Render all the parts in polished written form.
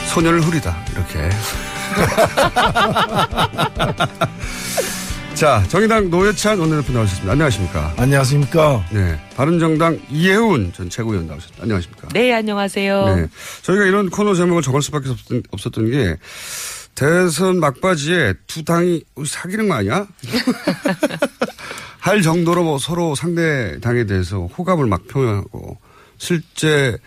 소녀를 후리다. 이렇게. 자, 정의당 노회찬 원내대표 나오셨습니다. 안녕하십니까? 안녕하십니까? 네. 바른정당 이혜훈 전 최고위원 나오셨습니다. 안녕하십니까? 네, 안녕하세요. 네. 저희가 이런 코너 제목을 정할 수밖에 없었던 게 대선 막바지에 두 당이 사귀는 거 아니야? 할 정도로 뭐 서로 상대 당에 대해서 호감을 막 표현하고 실제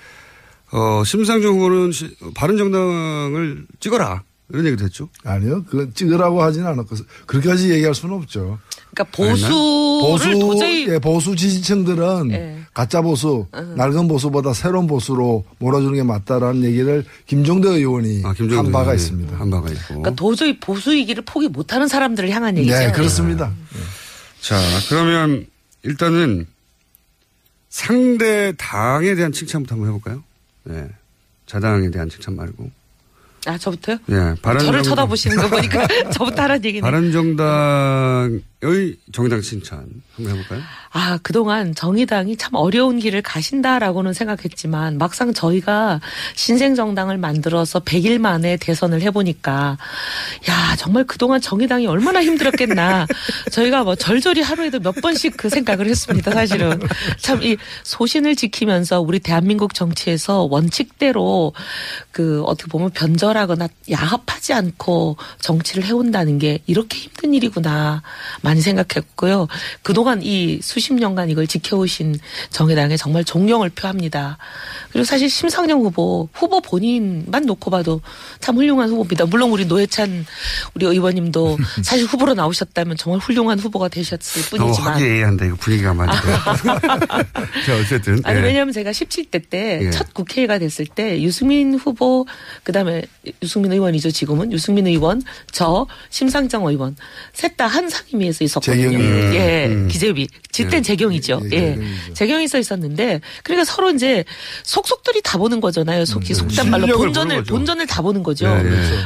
심상정 후보는 바른정당을 찍어라. 이런 얘기도 했죠? 아니요. 그건 찍으라고 하지는 않았고, 그렇게까지 얘기할 수는 없죠. 그러니까 도저히. 보수 지지층들은 네. 가짜 보수, 낡은 보수보다 새로운 보수로 몰아주는 게 맞다라는 얘기를 김종대 의원이 한 바가 있습니다. 한 바가 있고. 그러니까 도저히 보수이기를 포기 못하는 사람들을 향한 얘기죠. 네, 그렇습니다. 네. 자, 그러면 일단은 상대 당에 대한 칭찬부터 한번 해볼까요? 네. 자당에 대한 칭찬 말고. 아, 저부터요? 네. 저를 쳐다보시는 거 보니까 저부터 하라는 얘기네. 바른정당의 정의당 칭찬 한번 해볼까요? 아, 그동안 정의당이 참 어려운 길을 가신다라고는 생각했지만 막상 저희가 신생정당을 만들어서 100일 만에 대선을 해보니까 야, 정말 그동안 정의당이 얼마나 힘들었겠나. 저희가 뭐 절절히 하루에도 몇 번씩 그 생각을 했습니다. 사실은. 참 이 소신을 지키면서 우리 대한민국 정치에서 원칙대로 그 어떻게 보면 변절하거나 야합하지 않고 정치를 해온다는 게 이렇게 힘든 일이구나 많이 생각했고요. 그동안 이 수십 년간 이걸 지켜오신 정의당에 정말 존경을 표합니다. 그리고 사실 심상정 후보 본인만 놓고 봐도 참 훌륭한 후보입니다. 물론 우리 노회찬 우리 의원님도 사실 후보로 나오셨다면 정말 훌륭한 후보가 되셨을 뿐이지만. 화기애애한다. 이거 분위기가 많이. 자, 어쨌든. 아니, 왜냐하면 제가 17대 때 첫 국회의가 됐을 때 유승민 후보, 그다음에 유승민 의원이죠. 지금은 유승민 의원, 저 심상정 의원 셋 다 한 상임위에서 있었거든요. 기재위. 그땐 재경이죠. 재경이 써 있었는데 그러니까 서로 이제 속속들이 다 보는 거잖아요. 속단 말로 본전을 다 보는 거죠.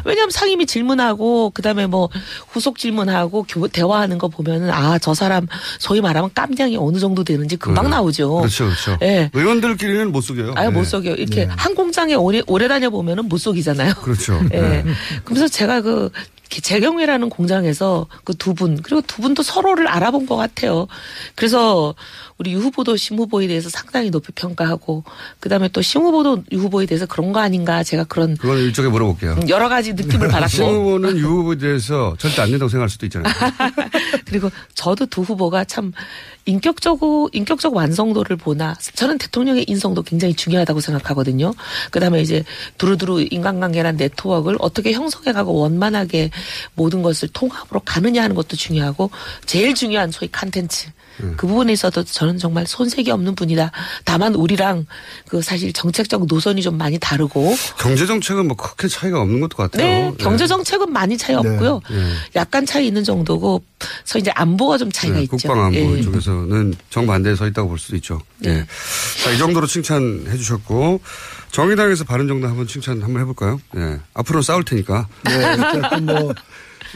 왜냐하면 상임위 질문하고 그다음에 뭐 후속 질문하고 대화하는 거 보면은 아, 저 사람 소위 말하면 깜냥이 어느 정도 되는지 금방 나오죠. 그렇죠. 예. 의원들끼리는 못 속여요. 아, 못 속여요. 이렇게 한 공장에 오래 다녀 보면은 못 속이잖아요. 그렇죠. 예. 그래서 제가 재경회라는 공장에서 그 두 분, 그리고 두 분도 서로를 알아본 것 같아요. 그래서 우리 유 후보도 심 후보에 대해서 상당히 높이 평가하고, 그 다음에 또 심 후보도 유 후보에 대해서 그런 거 아닌가, 제가 그건 일종에 물어볼게요. 여러 가지 느낌을 받았고. 심 후보는 유 후보에 대해서 절대 안 된다고 생각할 수도 있잖아요. 그리고 저도 두 후보가 참 인격적 완성도를 보나, 저는 대통령의 인성도 굉장히 중요하다고 생각하거든요. 그 다음에 이제 두루두루 인간관계나 네트워크를 어떻게 형성해가고 원만하게 모든 것을 통합으로 가느냐 하는 것도 중요하고, 제일 중요한 소위 컨텐츠. 그 부분에 있어도 저는 정말 손색이 없는 분이다. 다만 우리랑 그 사실 정책적 노선이 좀 많이 다르고. 경제 정책은 뭐 크게 차이가 없는 것도 같아요. 네, 경제 정책은 많이 차이 없고요. 약간 차이 있는 정도고, 그래서 이제 안보가 좀 차이가 있죠. 국방 안보 쪽에서는 정반대에 서 있다고 볼 수도 있죠. 자, 이 정도로 칭찬해 주셨고, 정의당에서 바른정당 한번 칭찬 한번 해볼까요? 앞으로는 싸울 테니까. 어쨌든 뭐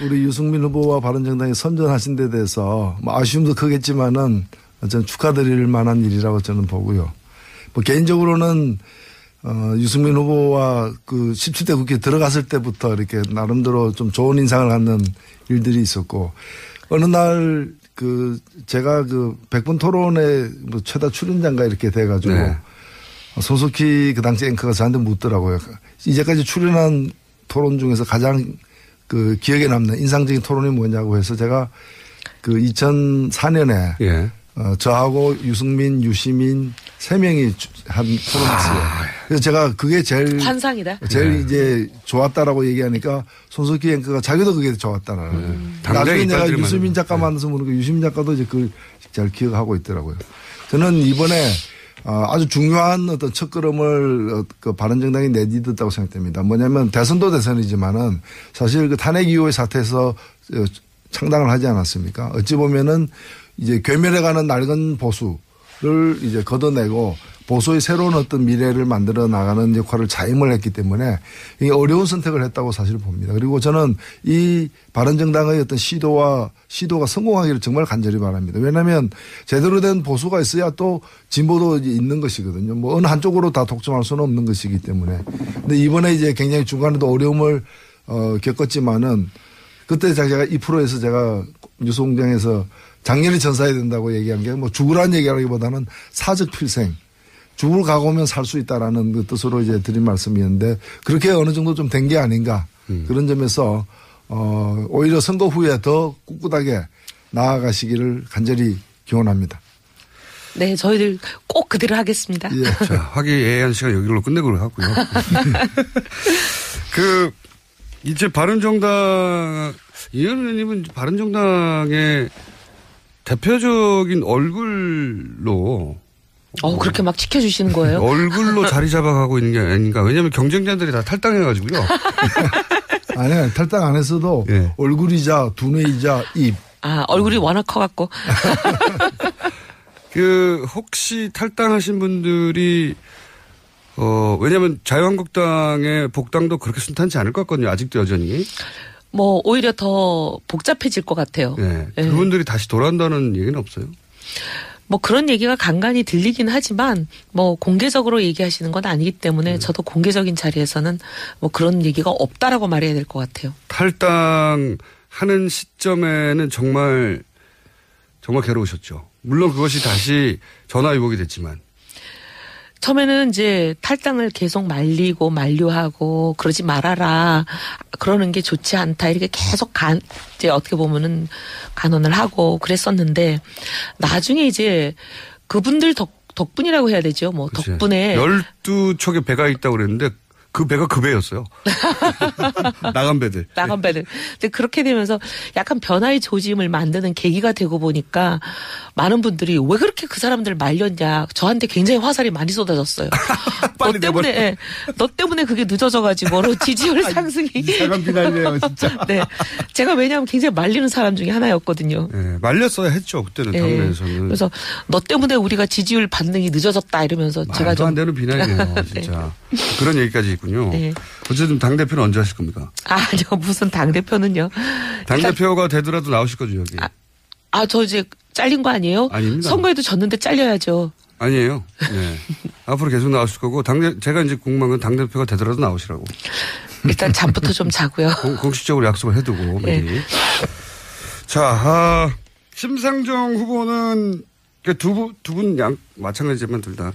우리 유승민 후보와 바른정당이 선전하신 데 대해서 뭐 아쉬움도 크겠지만은 저는 축하드릴 만한 일이라고 저는 보고요. 뭐 개인적으로는 유승민 후보와 그 17대 국회에 들어갔을 때부터 이렇게 나름대로 좀 좋은 인상을 갖는 일들이 있었고, 어느 날 제가 백분 토론에 뭐 최다 출연자인가 이렇게 돼가지고 손석희 그 당시 앵커가 저한테 묻더라고요. 이제까지 출연한 토론 중에서 가장 기억에 남는 인상적인 토론이 뭐냐고 해서 제가 2004년에 저하고 유승민, 유시민 3명이 한 토론했어요. 그래서 제가 그게 제일 환상이다. 제일 이제 좋았다라고 얘기하니까 손석희 앵커가 자기도 그게 좋았다라는. 나중에 내가 유시민 작가 만나서 물으니까 유시민 작가도 이제 그걸 잘 기억하고 있더라고요. 저는 이번에 아주 중요한 어떤 첫걸음을 바른정당이 내딛었다고 생각됩니다. 뭐냐면 대선도 대선이지만은 사실 그 탄핵 이후의 사태에서 창당을 하지 않았습니까? 어찌 보면은 이제 괴멸해가는 낡은 보수를 이제 걷어내고 보수의 새로운 어떤 미래를 만들어 나가는 역할을 자임을 했기 때문에 이게 어려운 선택을 했다고 사실 봅니다. 그리고 저는 이 바른정당의 어떤 시도가 성공하기를 정말 간절히 바랍니다. 왜냐하면 제대로 된 보수가 있어야 또 진보도 있는 것이거든요. 뭐 어느 한쪽으로 다 독점할 수는 없는 것이기 때문에. 근데 이번에 이제 굉장히 중간에도 어려움을 겪었지만은 그때 제가 2%에서 제가 뉴스공장에서 작년에 전사해야 된다고 얘기한 게 뭐 죽으라는 얘기라기보다는 사적 필생. 죽을 각오면 살 수 있다라는 그 뜻으로 이제 드린 말씀이었는데 그렇게 어느 정도 좀 된 게 아닌가 그런 점에서 오히려 선거 후에 더 꿋꿋하게 나아가시기를 간절히 기원합니다. 네, 저희들 꼭 그대로 하겠습니다. 예. 자, 화기애애한 시간 여기로 끝내고 하고요. 이제 바른정당, 이현 의원님은 바른정당의 대표적인 얼굴로 그렇게 막 지켜주시는 거예요? 얼굴로 자리 잡아가고 있는 게 아닌가. 왜냐하면 경쟁자들이 다 탈당해가지고요. 아니요. 탈당 안 했어도 예. 얼굴이자 두뇌이자 입. 얼굴이 워낙 커갖고. 혹시 탈당하신 분들이 왜냐하면 자유한국당의 복당도 그렇게 순탄치 않을 것 같거든요. 아직도 여전히. 뭐 오히려 더 복잡해질 것 같아요. 네. 그분들이 다시 돌아온다는 얘기는 없어요? 뭐 그런 얘기가 간간히 들리긴 하지만 뭐 공개적으로 얘기하시는 건 아니기 때문에 저도 공개적인 자리에서는 뭐 그런 얘기가 없다라고 말해야 될 것 같아요. 탈당하는 시점에는 정말 괴로우셨죠. 물론 그것이 다시 전화위복이 됐지만. 처음에는 이제 탈당을 계속 말리고 만류하고 그러지 말아라. 그러는 게 좋지 않다. 이렇게 계속 이제 어떻게 보면은 간언을 하고 그랬었는데 나중에 이제 그분들 덕분이라고 해야 되죠. 뭐 그치. 덕분에 12척의 배가 있다고 그랬는데 그 배가 그 배였어요. 나간 배들. 근데 그렇게 되면서 약간 변화의 조짐을 만드는 계기가 되고 보니까 많은 분들이 왜 그렇게 그 사람들 말렸냐. 저한테 굉장히 화살이 많이 쏟아졌어요. 너 때문에 그게 늦어져가지고 지지율 상승이. 이상한 비난이네요, 진짜. 네. 제가 왜냐하면 굉장히 말리는 사람 중에 하나였거든요. 네, 말렸어야 했죠. 그때는 당내에서는. 그래서 너 때문에 우리가 지지율 반등이 늦어졌다 이러면서 제가 말도 안 되는 비난이에요. 진짜. 네. 그런 얘기까지 있군요. 네. 어쨌든 당대표는 언제 하실 겁니까? 저 무슨 당대표는요. 당대표가 되더라도 나오실 거죠, 여기. 저 이제 잘린 거 아니에요? 아닙니다. 선거에도 졌는데 잘려야죠. 아니에요. 네. 앞으로 계속 나오실 거고, 제가 이제 궁금한 건 당대표가 되더라도 나오시라고. 일단 잠부터 좀 자고요. 공식적으로 약속을 해두고, 미리. 네. 자, 심상정 후보는 두 분 마찬가지지만 둘 다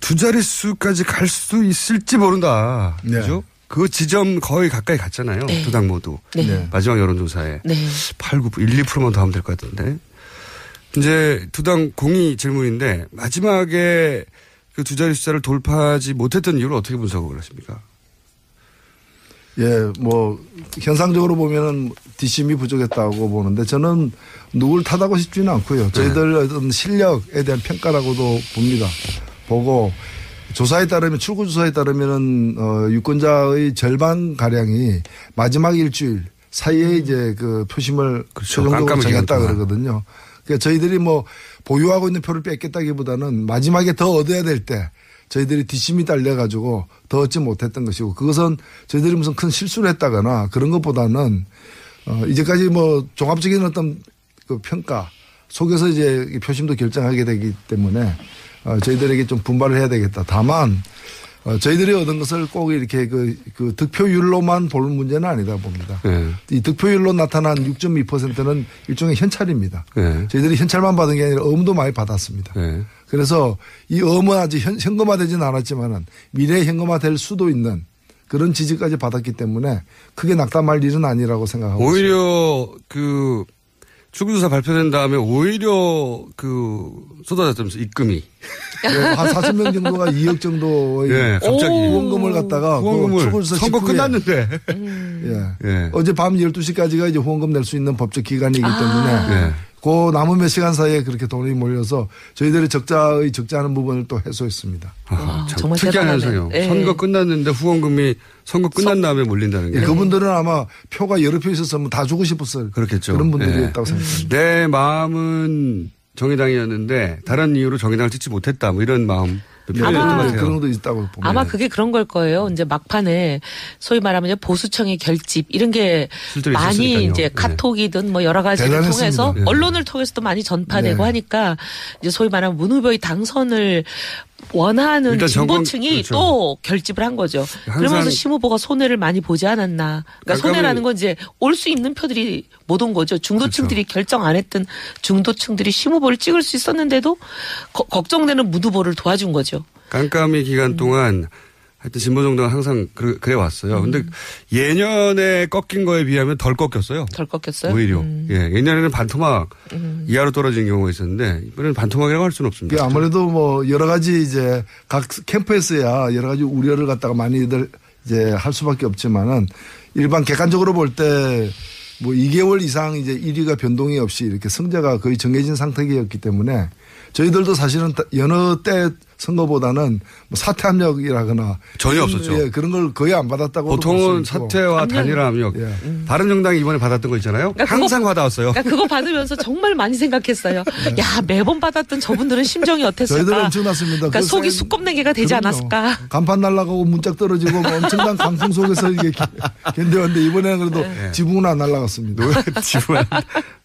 두 자릿수까지 갈 수 있을지 모른다. 네. 그죠? 그 지점 거의 가까이 갔잖아요. 네. 두 당 모두. 네. 마지막 여론조사에. 네. 8, 9, 1, 2%만 더 하면 될 것 같은데. 이제 두 당 공의 질문인데 마지막에 그 두 자리 숫자를 돌파하지 못했던 이유를 어떻게 분석을 하십니까? 예, 뭐 현상적으로 보면은 뒷심이 부족했다고 보는데 저는 누굴 탓하고 싶지는 않고요. 저희들 어떤 실력에 대한 평가라고도 봅니다. 보고 조사에 따르면 출구 조사에 따르면은 유권자의 절반 가량이 마지막 일주일 사이에 이제 그 표심을 최종적으로 정했다 그러거든요. 그러니까 저희들이 뭐 보유하고 있는 표를 뺏겠다기보다는 마지막에 더 얻어야 될 때 저희들이 뒷심이 딸려가지고 더 얻지 못했던 것이고 그것은 저희들이 무슨 큰 실수를 했다거나 그런 것보다는 이제까지 뭐 종합적인 어떤 그 평가 속에서 이제 표심도 결정하게 되기 때문에 저희들에게 좀 분발을 해야 되겠다. 다만 저희들이 얻은 것을 꼭 이렇게 그 득표율로만 볼 문제는 아니다 봅니다. 네. 이 득표율로 나타난 6.2%는 일종의 현찰입니다. 네. 저희들이 현찰만 받은 게 아니라 어음도 많이 받았습니다. 네. 그래서 이 어음은 아직 현금화되지는 않았지만은 미래에 현금화될 수도 있는 그런 지지까지 받았기 때문에 크게 낙담할 일은 아니라고 생각하고 오히려 있습니다. 출구조사 발표된 다음에 오히려 쏟아졌다면서 입금이. 네, 한 40명 정도가 2억 정도의 네, 갑자기 후원금을 갖다가 출구조사 선거 끝났는데. 예. 어제 밤 12시까지가 이제 후원금 낼 수 있는 법적 기간이기 때문에 네. 그 남은 몇 시간 사이에 그렇게 돈이 몰려서 저희들이 적자하는 부분을 또 해소했습니다. 참 정말 특이한 현상이요. 네. 선거 끝났는데 후원금이 선거 끝난 다음에 몰린다는 게. 네. 그분들은 아마 표가 여러 표 있었으면 다 주고 싶었을 그렇겠죠. 그런 분들이었다고 생각합니다. 내 마음은 정의당이었는데 다른 이유로 정의당을 찍지 못했다. 뭐 이런 마음 그런 것도 있다고 봅니다. 아마 그게 그런 걸 거예요. 이제 막판에 소위 말하면 보수청의 결집 이런 게 많이 있었으니까요. 이제 카톡이든 뭐 여러 가지를 대단했습니다. 통해서 네. 언론을 통해서도 많이 전파되고 하니까 이제 소위 말하면 문 후보의 당선을 원하는 진보층이 그렇죠. 또 결집을 한 거죠. 그러면서 심 후보가 손해를 많이 보지 않았나. 그러니까 손해라는 건 이제 올 수 있는 표들이 못 온 거죠. 중도층들이 그렇죠. 결정 안 했던 중도층들이 심 후보를 찍을 수 있었는데도 걱정되는 문 후보를 도와준 거죠. 깜깜이 기간 동안 하여튼 진보정당은 항상 그래 왔어요. 근데 예년에 꺾인 거에 비하면 덜 꺾였어요. 덜 꺾였어요? 오히려. 예, 예년에는 반토막 이하로 떨어진 경우가 있었는데 이번에는 반토막이라고 할 수는 없습니다. 아무래도 뭐 여러 가지 이제 각 캠프에서야 여러 가지 우려를 갖다가 많이들 이제 할 수밖에 없지만은 일반 객관적으로 볼 때 뭐 2개월 이상 이제 1위가 변동이 없이 이렇게 승자가 거의 정해진 상태였기 때문에 저희들도 사실은 여느 때 선거보다는 뭐 사퇴 압력이라거나 전혀 없었죠. 예, 그런 걸 거의 안 받았다고 보통은 사퇴와 단일화 압력. 예. 다른 정당이 이번에 받았던 거 있잖아요. 그러니까 항상 받아왔어요. 그러니까 그거 받으면서 정말 많이 생각했어요. 야, 매번 받았던 저분들은 심정이 어땠을까. 저희들은 엄청났습니다. 그러니까 속이 수껍내기가 되지 그럼요. 않았을까. 간판 날아가고 문짝 떨어지고 뭐 엄청난 강풍 속에서 이게 견뎌왔는데 이번에는 그래도 지붕은 안 날아갔습니다.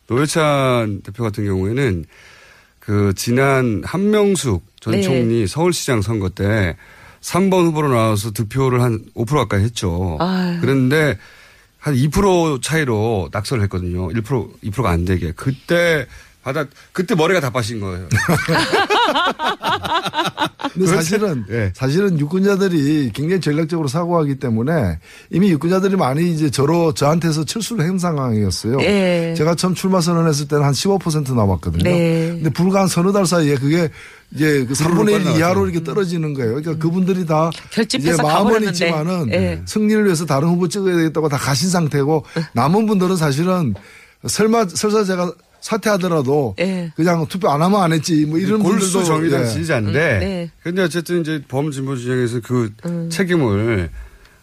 노회찬 대표 같은 경우에는 그 지난 한명숙 전 총리 서울시장 선거 때 3번 후보로 나와서 득표를 한 5% 가까이 했죠. 아유. 그런데 한 2% 차이로 낙선을 했거든요. 2%가 안 되게. 그때 머리가 다 빠진 거예요. 근데 사실은 유권자들이 굉장히 전략적으로 사고하기 때문에 이미 유권자들이 많이 이제 저한테서 철수를 한 상황이었어요. 네. 제가 처음 출마 선언했을 때는 한 15% 남았거든요. 네. 근데 불과 한 서너 달 사이에 그게 이제 그 3분의 1 이하로 이렇게 떨어지는 거예요. 그러니까 그분들이 다 이제 마음은 있지만은 승리를 위해서 다른 후보 찍어야 되겠다고 다 가신 상태고 남은 분들은 사실은 설사 제가 사퇴하더라도 그냥 투표 안 하면 안 했지 뭐 이런 분들도 골수 정의당 지지자인데 근데 어쨌든 이제 범진보 진영에서 그 책임을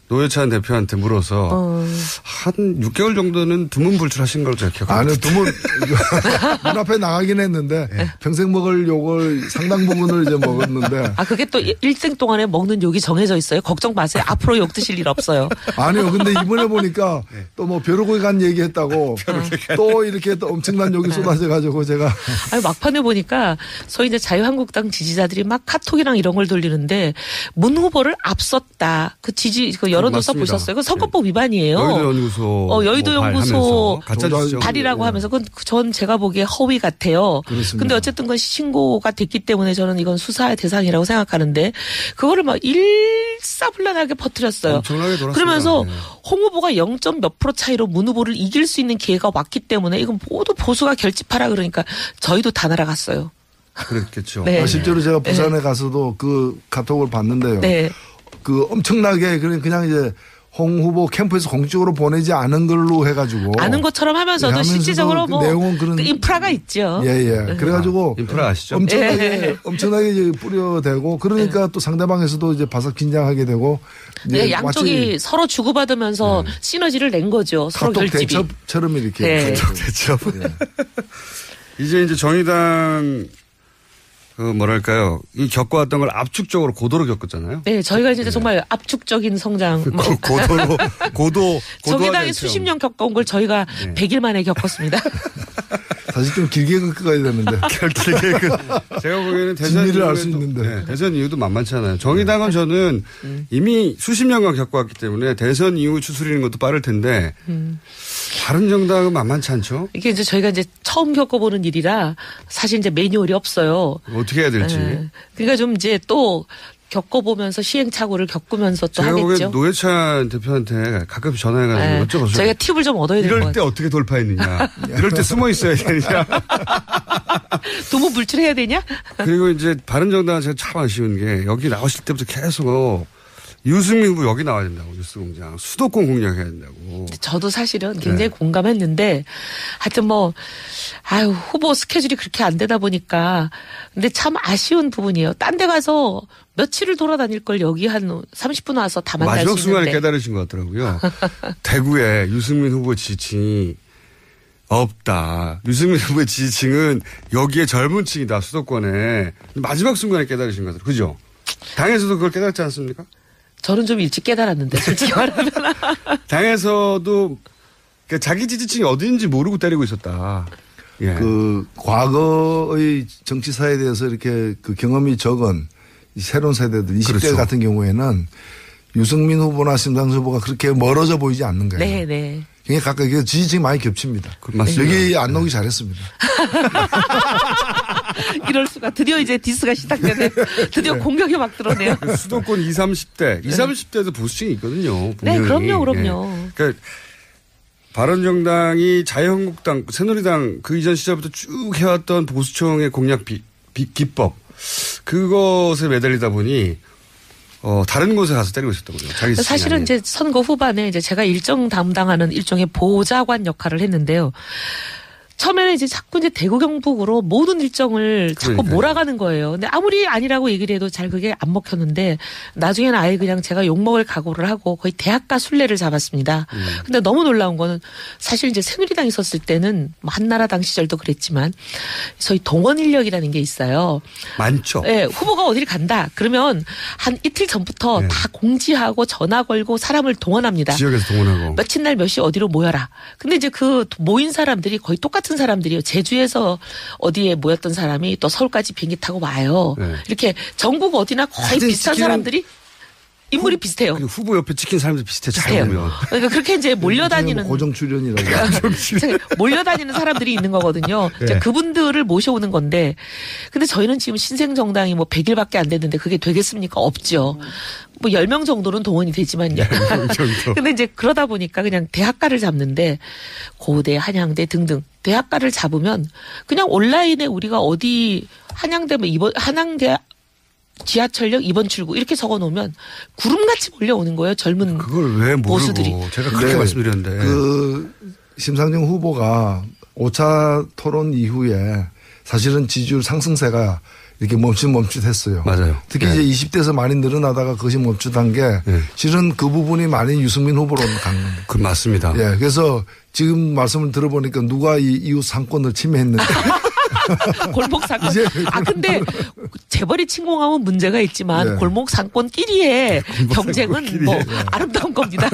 노회찬 대표한테 물어서 한 6개월 정도는 두문불출하신 걸로 제가 기억합니다. 아니 문 앞에 나가긴 했는데 평생 먹을 욕을 상당 부분을 이제 먹었는데. 아 그게 또 일생 동안에 먹는 욕이 정해져 있어요. 걱정 마세요. 앞으로 욕 드실 일 없어요. 아니요. 근데 이번에 보니까 또 뭐 벼르고 간 얘기했다고 또 이렇게 또 엄청난 욕이 쏟아져 가지고 제가. 아니 막판에 보니까 소위 이제 자유한국당 지지자들이 막 카톡이랑 이런 걸 돌리는데 문 후보를 앞섰다. 그 여론조사 보셨어요? 그 선거법 위반이에요. 여의도연구소. 여의도연구소 가짜뉴스죠. 발이라고 하면서 그건 전 제가 보기에 허위 같아요. 그런데 어쨌든 그건 신고가 됐기 때문에 저는 이건 수사의 대상이라고 생각하는데 그거를 막 일사불란하게 퍼뜨렸어요. 엄청나게 돌았습니다. 그러면서 홍 후보가 0. 몇 % 차이로 문 후보를 이길 수 있는 기회가 왔기 때문에 이건 모두 보수가 결집하라 그러니까 저희도 다 날아갔어요. 그렇겠죠. 네. 실제로 제가 부산에 가서도 그 카톡을 봤는데요. 그 엄청나게 그냥 이제 홍 후보 캠프에서 공식적으로 보내지 않은 걸로 해가지고 아는 것처럼 하면서도 실질적으로 그 뭐 내용은 그런 그 인프라가 있죠. 그래가지고 인프라 아시죠? 엄청나게 이제 뿌려대고 그러니까 또 상대방에서도 이제 바삭 긴장하게 되고 양쪽이 서로 주고받으면서 시너지를 낸 거죠. 서로 결집이. 대첩처럼 이렇게. 대첩. 이제 정의당 이 겪어왔던 걸 압축적으로 고도로 겪었잖아요. 네, 저희가 이제 정말 압축적인 성장. 고도. 정의당이 수십 년 겪어온 걸 저희가 100일 만에 겪었습니다. 사실 좀 길게 겪어야 되는데. 제가 보기에는 진리를 알 수 있는데. 대선 이후도 만만치 않아요. 정의당은 저는 이미 수십 년간 겪어왔기 때문에 대선 이후 추스리는 것도 빠를 텐데 다른 정당은 만만치 않죠. 이게 이제 저희가 이제 처음 겪어보는 일이라 사실 이제 매뉴얼이 없어요. 어떻게 해야 될지. 그러니까 좀 이제 또 겪어보면서 시행착오를 겪으면서 또 제가 하겠죠. 제가 노회찬 대표한테 가끔 전화해가지고 여쭤봤어요. 저희가 팁을 좀 얻어야 될 것 같아요. 이럴 때 어떻게 돌파했느냐. 이럴 때 숨어 있어야 되느냐. 두문불출해야 되냐. 그리고 이제 바른정당은 제가 참 아쉬운 게 여기 나오실 때부터 계속 유승민 후보 여기 나와야 된다고 뉴스공장 수도권 공략해야 된다고. 저도 사실은 굉장히 공감했는데 하여튼 후보 스케줄이 그렇게 안 되다 보니까 근데 참 아쉬운 부분이에요. 딴 데 가서 며칠을 돌아다닐 걸 여기 한 30분 와서 다 만날 수 있는데. 마지막 순간에 깨달으신 것 같더라고요. 대구에 유승민 후보 지지층이 없다. 유승민 후보의 지지층은 여기에 젊은 층이다 수도권에. 마지막 순간에 깨달으신 것 같아요. 그죠? 당에서도 그걸 깨닫지 않습니까? 저는 좀 일찍 깨달았는데 솔직히 말하면. 당에서도 자기 지지층이 어디인지 모르고 때리고 있었다. 예. 그 과거의 정치사에 대해서 이렇게 그 경험이 적은 새로운 세대들 20대 그렇죠. 같은 경우에는 유승민 후보나 심상정 후보가 그렇게 멀어져 보이지 않는 거예요. 네, 네. 굉장히 가까이 지지층이 많이 겹칩니다. 맞습니다. 여기 안 나오기 잘했습니다. 이럴 수가. 드디어 이제 디스가 시작되네. 드디어 공격이 막 들어오네요. 수도권 20, 30대. 20, 30대도 보수층이 있거든요. 분명히. 네, 그럼요. 예. 그러니까 바른정당이 자유한국당, 새누리당 그 이전 시절부터 쭉 해왔던 보수층의 공략 기법. 그것에 매달리다 보니 다른 곳에 가서 때리고 있었더군요. 자기 사실은 아닌. 이제 선거 후반에 이제 제가 일정 담당하는 일종의 보좌관 역할을 했는데요. 처음에는 이제 자꾸 이제 대구 경북으로 모든 일정을 자꾸 그러니까요. 몰아가는 거예요. 근데 아무리 아니라고 얘기를 해도 잘 그게 안 먹혔는데 나중에는 아예 그냥 제가 욕먹을 각오를 하고 거의 대학가 순례를 잡았습니다. 근데 너무 놀라운 거는 사실 이제 새누리당 있었을 때는 뭐 한나라당 시절도 그랬지만 소위 동원 인력이라는 게 있어요. 많죠. 네, 후보가 어디를 간다. 그러면 한 이틀 전부터 네. 다 공지하고 전화 걸고 사람을 동원합니다. 지역에서 동원하고. 며칠 날 몇 시 어디로 모여라. 근데 이제 그 모인 사람들이 거의 똑같은 사람들이요. 제주에서 어디에 모였던 사람이 또 서울까지 비행기 타고 와요. 네. 이렇게 전국 어디나 거의 비슷한 사람들이 인물이 비슷해요. 그리고 후보 옆에 찍힌 사람들 비슷해. 잘 비슷해요. 보면. 그러니까 그렇게 이제 몰려다니는 고정 출연이라고. 몰려다니는 사람들이 있는 거거든요. 네. 이제 그분들을 모셔오는 건데, 근데 저희는 지금 신생정당이 뭐 100일밖에 안 됐는데 그게 되겠습니까? 없죠. 뭐 10명 정도는 동원이 되지만요. 10명 정도. 근데 이제 그러다 보니까 그냥 대학가를 잡는데 고대, 한양대 등등 대학가를 잡으면 그냥 온라인에 우리가 어디 한양대 뭐 이번 한양대 지하철역 2번 출구 이렇게 적어놓으면 구름같이 몰려오는 거예요. 젊은 그걸 왜 모르고. 보수들이. 제가 그렇게 말씀드렸는데. 그 심상정 후보가 5차 토론 이후에 사실은 지지율 상승세가 이렇게 멈칫했어요. 맞아요. 특히 네. 이제 20대에서 많이 늘어나다가 그것이 멈칫한 게 네. 실은 그 부분이 많이 유승민 후보로 간 겁니다. 그 맞습니다. 예, 그래서 지금 말씀을 들어보니까 누가 이 이웃 상권을 침해했는지. 골목 상권. 근데 재벌이 침공하면 문제가 있지만 네. 골목 상권끼리의 경쟁은 뭐 아름다운 겁니다.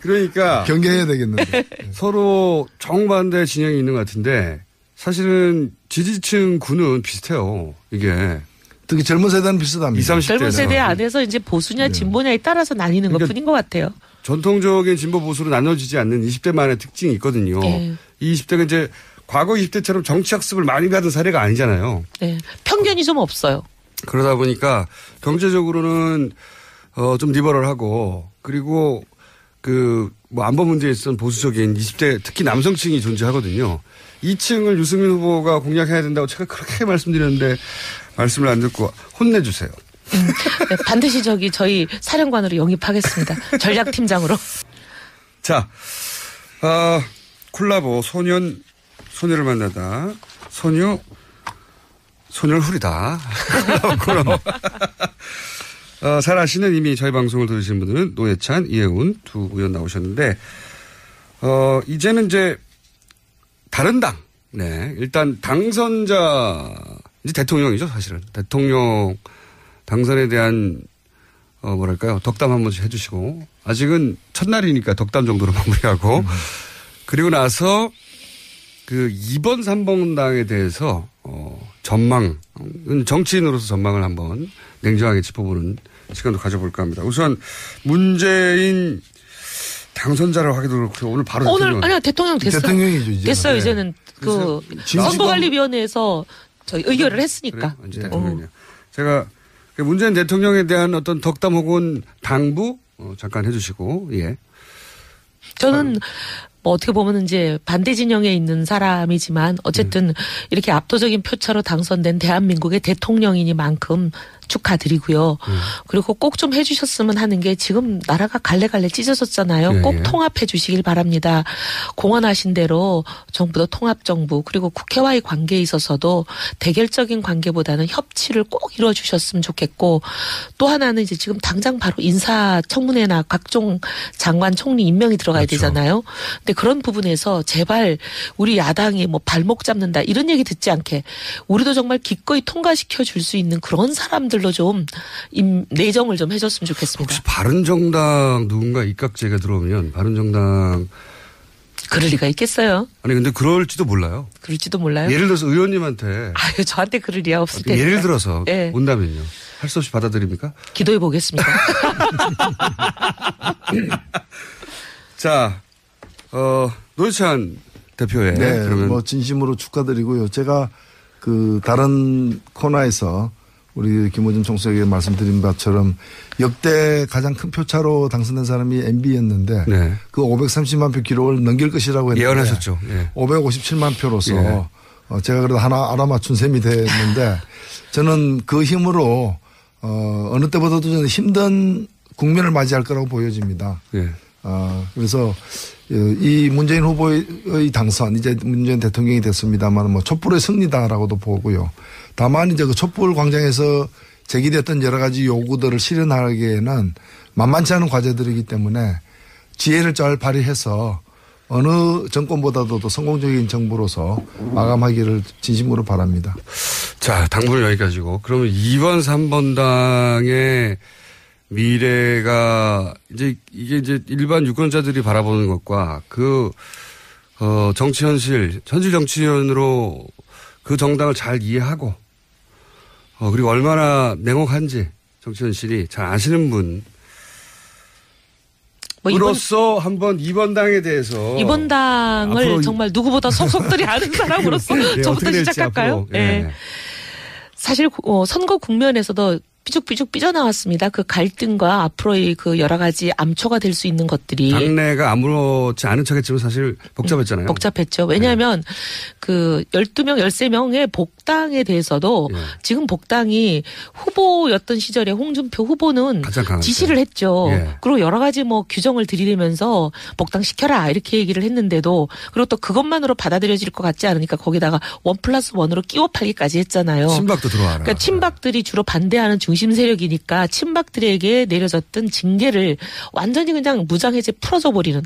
그러니까 경계해야 되겠는데. 서로 정반대 진영이 있는 것 같은데 사실은 지지층 구는 비슷해요. 이게. 특히 젊은 세대는 비슷합니다. 20, 30대. 젊은 세대 안에서 이제 보수냐 진보냐에 따라서 나뉘는 그러니까 것뿐인 것 같아요. 전통적인 진보 보수로 나눠지지 않는 20대만의 특징이 있거든요. 네. 이 20대가 이제 과거 20대처럼 정치 학습을 많이 받은 사례가 아니잖아요. 네. 편견이 좀 없어요. 그러다 보니까 경제적으로는 좀 리버럴하고 그리고 그 뭐 안보 문제에 있어서 보수적인 20대 특히 남성층이 존재하거든요. 이 층을 유승민 후보가 공략해야 된다고 제가 그렇게 말씀드렸는데 말씀을 안 듣고 혼내주세요. 네, 반드시 저희 사령관으로 영입하겠습니다. 전략팀장으로. 자, 콜라보 소녀를 만나다 소녀를 후리다. 콜라보. 잘 아시는 이미 저희 방송을 들으시는 분들은 노회찬, 이혜훈 두 의원 나오셨는데 이제는 이제 다른 당. 네. 일단 당선자 이제 대통령이죠, 사실은. 대통령 당선에 대한 뭐랄까요? 덕담 한 번씩 해 주시고 아직은 첫날이니까 덕담 정도로 마무리하고 그리고 나서 그 2번 3번 당에 대해서 전망 정치인으로서 전망을 한번 냉정하게 짚어보는 시간도 가져볼까 합니다. 우선 문재인 당선자를 하기도 그렇고 오늘 바로 아니요 대통령 됐어요. 대통령이죠 이제. 됐어요. 네. 이제는 그 선거관리위원회에서 저희 의결을 했으니까. 그래요? 이제 대통령이요. 제가 문재인 대통령에 대한 어떤 덕담 혹은 당부 잠깐 해주시고 예. 저는 뭐 어떻게 보면 이제 반대 진영에 있는 사람이지만 어쨌든 이렇게 압도적인 표차로 당선된 대한민국의 대통령이니만큼 축하드리고요. 그리고 꼭 좀 해주셨으면 하는 게 지금 나라가 갈래갈래 찢어졌잖아요. 예, 꼭 예. 통합해 주시길 바랍니다. 공언하신 대로 정부도 통합정부 그리고 국회와의 관계에 있어서도 대결적인 관계보다는 협치를 꼭 이루어 주셨으면 좋겠고 또 하나는 이제 지금 당장 바로 인사청문회나 각종 장관 총리 임명이 들어가야 그렇죠. 되잖아요. 근데 그런 부분에서 제발 우리 야당이 뭐 발목 잡는다 이런 얘기 듣지 않게 우리도 정말 기꺼이 통과시켜 줄 수 있는 그런 사람들 사람들로 좀 내정을 좀 해줬으면 좋겠습니다. 혹시 바른정당 누군가 입각제가 들어오면 바른정당 그럴 리가 있겠어요? 아니 근데 그럴지도 몰라요. 그럴지도 몰라요? 예를 들어서 의원님한테 아유 저한테 그럴 리가 없을 텐데. 예를 들어서 네. 온다면요. 할 수 없이 받아들입니까? 기도해 보겠습니다. 자, 노회찬 대표의 네, 그러면 뭐 진심으로 축하드리고요. 제가 그 다른 코너에서 우리 김호준 총수에게 말씀드린 것처럼 역대 가장 큰 표차로 당선된 사람이 MB였는데 네. 그 530만 표 기록을 넘길 것이라고 했는데 예언하셨죠. 예. 557만 표로서 예. 제가 그래도 하나 알아맞춘 셈이 됐는데 저는 그 힘으로 어느 때보다도 저는 힘든 국면을 맞이할 거라고 보여집니다. 예. 그래서 이 문재인 후보의 당선 이제 문재인 대통령이 됐습니다만 뭐 촛불의 승리다라고도 보고요. 다만 이제 그 촛불 광장에서 제기됐던 여러 가지 요구들을 실현하기에는 만만치 않은 과제들이기 때문에 지혜를 잘 발휘해서 어느 정권보다도 더 성공적인 정부로서 마감하기를 진심으로 바랍니다. 자, 당분은 여기까지고 그러면 2번, 3번 당의 미래가 이제 이게 이제 일반 유권자들이 바라보는 것과 정치 현실 정치인으로 그 정당을 잘 이해하고 그리고 얼마나 냉혹한지 정치 현실이 잘 아시는 분. 으로서 한번 2번 당에 대해서 2번 당을 정말 누구보다 속속들이 아는 사람으로서 저부터 시작할까요? 네. 사실 선거 국면에서도 삐죽삐죽 삐져나왔습니다. 그 갈등과 앞으로의 그 여러 가지 암초가 될 수 있는 것들이. 당내가 아무렇지 않은 척했지만 사실 복잡했잖아요. 복잡했죠. 왜냐하면 네. 그 12명, 13명의 복당에 대해서도 네. 지금 복당이 후보였던 시절에 홍준표 후보는 지시를 했죠. 네. 그리고 여러 가지 뭐 규정을 들이대면서 복당시켜라 이렇게 얘기를 했는데도 그리고 또 그것만으로 받아들여질 것 같지 않으니까 거기다가 1+1으로 끼워 팔기까지 했잖아요. 친박도 들어와라. 그러니까 친박들이 주로 반대하는 중심 세력이니까 친박들에게 내려졌던 징계를 완전히 그냥 무장해제 풀어줘 버리는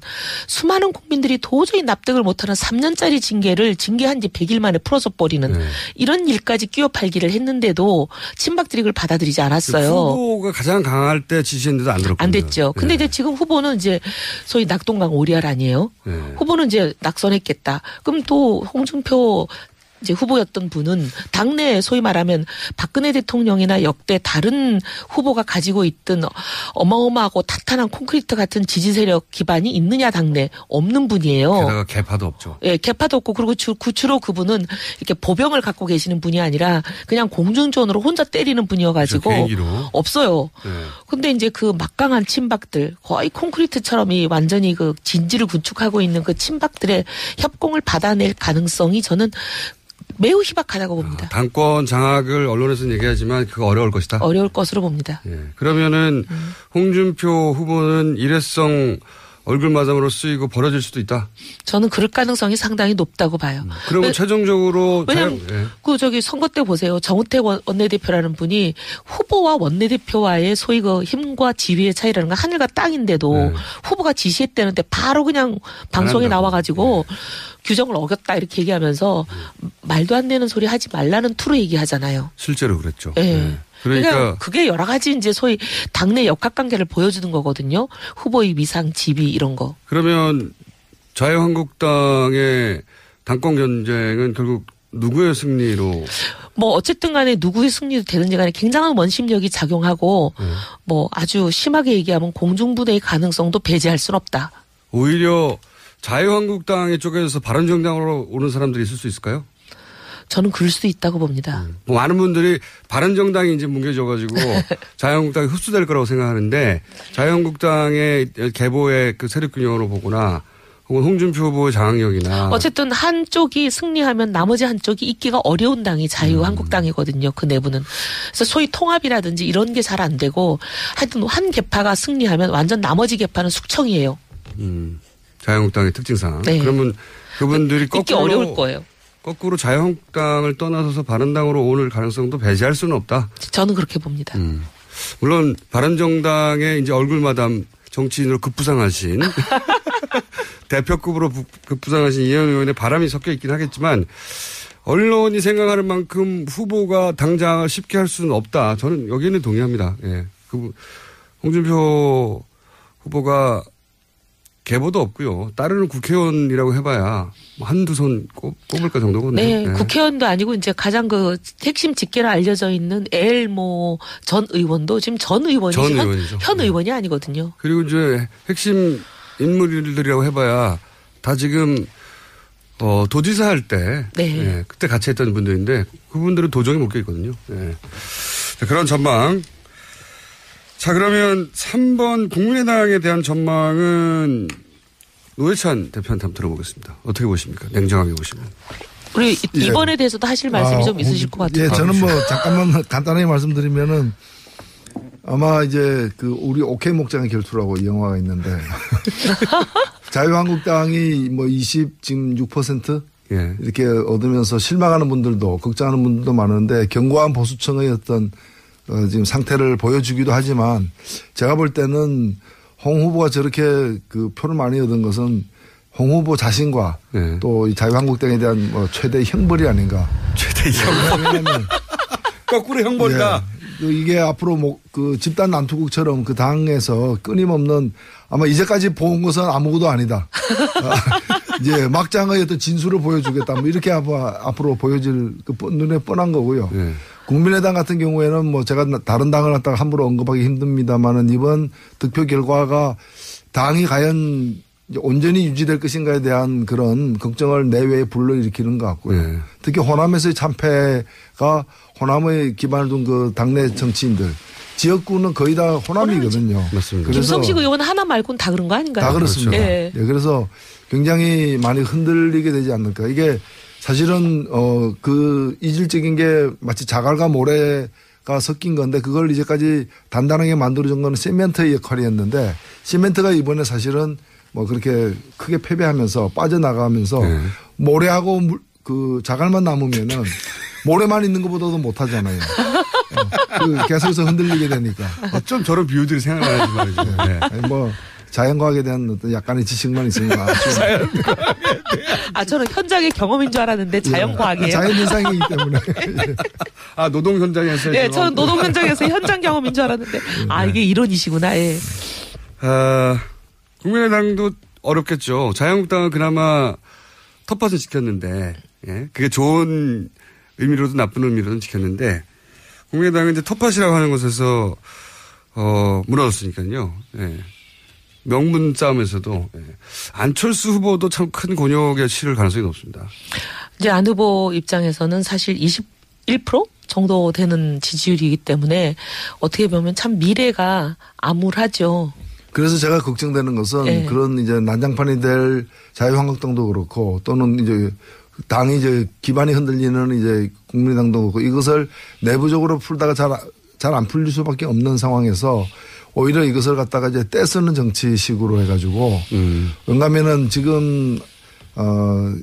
수많은 국민들이 도저히 납득을 못하는 3년짜리 징계를 징계한 지 100일 만에 풀어줘 버리는 이런 일까지 끼워 팔기를 했는데도 친박들이 그걸 받아들이지 않았어요. 후보가 가장 강할 때 지시했는데도 안 들었거든요. 안 됐죠. 근데 이제 지금 후보는 이제 소위 낙동강 오리알 아니에요. 후보는 이제 낙선했겠다. 그럼 또 홍준표 이제 후보였던 분은 당내 소위 말하면 박근혜 대통령이나 역대 다른 후보가 가지고 있던 어마어마하고 탄탄한 콘크리트 같은 지지 세력 기반이 있느냐 당내 없는 분이에요. 게다가 개파도 없죠. 예, 개파도 없고 그리고 주로 그분은 이렇게 보병을 갖고 계시는 분이 아니라 그냥 공중전으로 혼자 때리는 분이어가지고 그렇죠, 없어요. 네. 근데 이제 그 막강한 친박들 거의 콘크리트처럼 이 완전히 그 진지를 구축하고 있는 그 친박들의 협공을 받아낼 가능성이 저는 매우 희박하다고 봅니다. 당권 장악을 언론에서는 얘기하지만 그거 어려울 것이다. 어려울 것으로 봅니다. 예. 그러면은 홍준표 후보는 일회성 얼굴마담으로 쓰이고 버려질 수도 있다. 저는 그럴 가능성이 상당히 높다고 봐요. 그러면 최종적으로 왜냐면 그 저기 선거 때 보세요. 정우택 원내대표라는 분이 후보와 원내대표와의 소위 그 힘과 지위의 차이라는 건 하늘과 땅인데도 후보가 지시했다는데 바로 그냥 방송에 나와가지고 규정을 어겼다 이렇게 얘기하면서 말도 안 되는 소리 하지 말라는 투로 얘기하잖아요. 실제로 그랬죠. 네. 그러니까 그게 여러 가지 이제 소위 당내 역학관계를 보여주는 거거든요. 후보의 위상, 지위 이런 거. 그러면 자유한국당의 당권 경쟁은 결국 누구의 승리로? 뭐 어쨌든 간에 누구의 승리도 되는지 간에 굉장한 원심력이 작용하고 뭐 아주 심하게 얘기하면 공중분해의 가능성도 배제할 수는 없다. 오히려 자유한국당의 쪽에서 바른정당으로 오는 사람들이 있을 수 있을까요? 저는 그럴 수도 있다고 봅니다. 많은 분들이 바른정당이 이제 뭉개져가지고 자유한국당이 흡수될 거라고 생각하는데 자유한국당의 계보의 그 세력균형으로 보거나 혹은 홍준표 후보의 장악력이나 어쨌든 한쪽이 승리하면 나머지 한쪽이 있기가 어려운 당이 자유한국당이거든요. 그 내부는. 그래서 소위 통합이라든지 이런 게 잘 안 되고 하여튼 한 계파가 승리하면 완전 나머지 계파는 숙청이에요. 자유한국당의 특징상. 네. 그러면 그분들이 있기 어려울 거예요. 거꾸로 자유한국당을 떠나서서 바른당으로 오를 가능성도 배제할 수는 없다. 저는 그렇게 봅니다. 물론 바른정당의 이제 얼굴마담 정치인으로 급부상하신 대표급으로 급부상하신 이현 의원의 바람이 섞여 있긴 하겠지만 언론이 생각하는 만큼 후보가 당장을 쉽게 할 수는 없다. 저는 여기는 동의합니다. 예. 홍준표 후보가 계보도 없고요. 따르는 국회의원이라고 해봐야 한두 손 꼽을까 정도거든요. 네, 네. 국회의원도 아니고 이제 가장 그 핵심 직계로 알려져 있는 전 의원도 지금 전 의원이죠. 현 의원이 아니거든요. 그리고 이제 핵심 인물들이라고 해봐야 다 지금 도지사 할 때 네. 그때 같이 했던 분들인데 그분들은 도저히 못 껴있거든요. 네. 자, 그런 전망. 자, 그러면 3번 국민의당에 대한 전망은 노회찬 대표한테 한번 들어보겠습니다. 어떻게 보십니까? 냉정하게 보시면. 우리 이번에 대해서도 하실 말씀이 좀 있으실 것 같아요. 예, 저는 뭐 잠깐만 간단하게 말씀드리면은 아마 이제 우리 오케이 목장의 결투라고 이 영화가 있는데 자유한국당이 뭐 6% 예. 이렇게 얻으면서 실망하는 분들도 걱정하는 분들도 많은데 견고한 보수층의 어떤 지금 상태를 보여주기도 하지만 제가 볼 때는 홍 후보가 저렇게 표를 많이 얻은 것은 홍 후보 자신과 네. 또 이 자유한국당에 대한 뭐 최대 형벌이 아닌가. 최대 형벌. 거꾸로 형벌이다. 예, 이게 앞으로 집단 난투극처럼 그 당에서 끊임없는 아마 이제까지 본 것은 아무것도 아니다. 이제 막장의 어떤 진수를 보여주겠다. 뭐 이렇게 앞으로 보여질 눈에 뻔한 거고요. 네. 국민의당 같은 경우에는 뭐 제가 다른 당을 갖다가 함부로 언급하기 힘듭니다만은 이번 득표 결과가 당이 과연 온전히 유지될 것인가에 대한 그런 걱정을 내외에 불러일으키는 것 같고요. 네. 특히 호남에서의 참패가 호남의 기반을 둔 그 당내 정치인들. 지역구는 거의 다 호남이거든요. 맞습니다. 김성식 의원은 하나 말고는 다 그런 거 아닌가요? 다 그렇습니다. 그렇죠. 네. 네. 그래서 굉장히 많이 흔들리게 되지 않을까. 이게 사실은 이질적인 게 마치 자갈과 모래가 섞인 건데 그걸 이제까지 단단하게 만들어준 건 시멘트의 역할이었는데 시멘트가 이번에 사실은 뭐 그렇게 크게 패배하면서 빠져나가면서 네. 모래하고 자갈만 남으면은 모래만 있는 것보다도 못하잖아요. 계속해서 흔들리게 되니까. 좀 저런 비유들이 생각나지 말이죠. 네. 아니 뭐 자연과학에 대한 어떤 약간의 지식만 있으면 저는 현장의 경험인 줄 알았는데 자연과학이에요. 자연 현상이기 때문에. 노동 현장에서. 네, 저는 노동 현장에서 현장 경험인 줄 알았는데 이게 이론이시구나. 예. 국민의당도 어렵겠죠. 자유한국당은 그나마 텃밭을 지켰는데, 예. 그게 좋은 의미로든 나쁜 의미로든 지켰는데, 국민의당은 이제 텃밭이라고 하는 곳에서, 무너졌으니까요. 예. 명분 싸움에서도, 예. 안철수 후보도 참 큰 곤욕에 치를 가능성이 높습니다. 이제 안 후보 입장에서는 사실 21% 정도 되는 지지율이기 때문에 어떻게 보면 참 미래가 암울하죠. 그래서 제가 걱정되는 것은 네. 그런 이제 난장판이 될 자유한국당도 그렇고 또는 이제 당이 이제 기반이 흔들리는 이제 국민의당도 그렇고 이것을 내부적으로 풀다가 잘 안 풀릴 수밖에 없는 상황에서 오히려 이것을 갖다가 이제 떼쓰는 정치식으로 해가지고 왜냐하면은 지금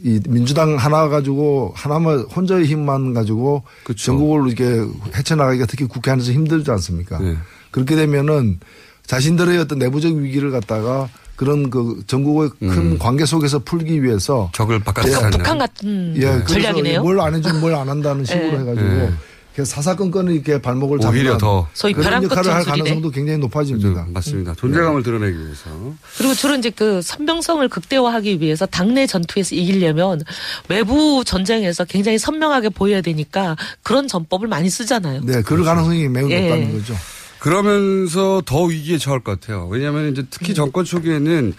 이 민주당 하나 가지고 하나만 혼자의 힘만 가지고 그렇죠. 전국을 이렇게 헤쳐나가기가 특히 국회 안에서 힘들지 않습니까? 네. 그렇게 되면은 자신들의 어떤 내부적 위기를 갖다가 그런 전국의 큰 관계 속에서 풀기 위해서 적을 바깥에서 북한 같은 전략이네요. 뭘 안 해주면 뭘 안 한다는 식으로 네. 해가지고 사사건건을 이렇게 발목을 잡는 오히려 더 그런 역할을 할 가능성도 굉장히 높아집니다. 그렇죠. 맞습니다. 존재감을 드러내기 위해서. 그리고 주로 이제 선명성을 극대화하기 위해서 당내 전투에서 이기려면 외부 전쟁에서 굉장히 선명하게 보여야 되니까 그런 전법을 많이 쓰잖아요. 네, 그럴 가능성이 매우 높다는 거죠. 그러면서 더 위기에 처할 것 같아요. 왜냐하면 이제 특히 정권 초기에는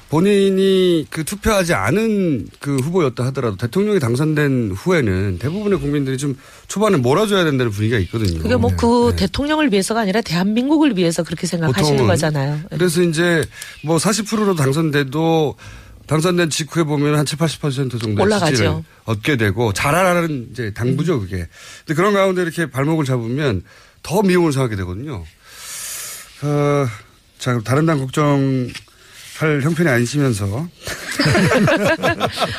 본인이 투표하지 않은 후보였다 하더라도 대통령이 당선된 후에는 대부분의 국민들이 좀 초반에 몰아줘야 된다는 분위기가 있거든요. 그게 네. 대통령을 위해서가 아니라 대한민국을 위해서 그렇게 생각하시는 거잖아요. 그래서 이제 40%로 당선돼도 당선된 직후에 보면 한 70-80% 정도의 지지를 얻게 되고 잘하라는 이제 당부죠, 그게. 근데 그런 가운데 이렇게 발목을 잡으면 더 미움을 상하게 되거든요. 자, 다른 당 걱정할 형편이 아니시면서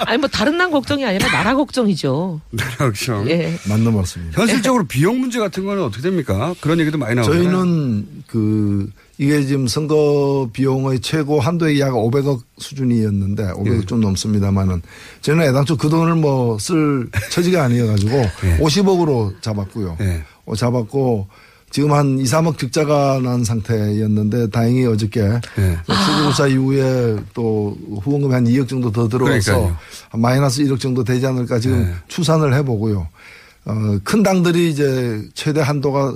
아니 뭐 다른 남 걱정이 아니라 나라 걱정이죠. 나라 걱정. 예. 맞는 말씀입니다. 현실적으로 비용 문제 같은 거는 어떻게 됩니까? 그런 얘기도 많이 나오잖아요. 저희는 이게 지금 선거 비용의 최고 한도액이 약 500억 수준이었는데 500억 좀 넘습니다만은 저희는 애당초 그 돈을 뭐 쓸 처지가 아니어가지고 50억으로 잡았고요. 잡았고 지금 한 2, 3억 적자가 난 상태였는데 다행히 어저께 출구조사 이후에 또 후원금이 한 2억 정도 더 들어와서 마이너스 1억 정도 되지 않을까 지금 추산을 해보고요. 큰 당들이 이제 최대 한도가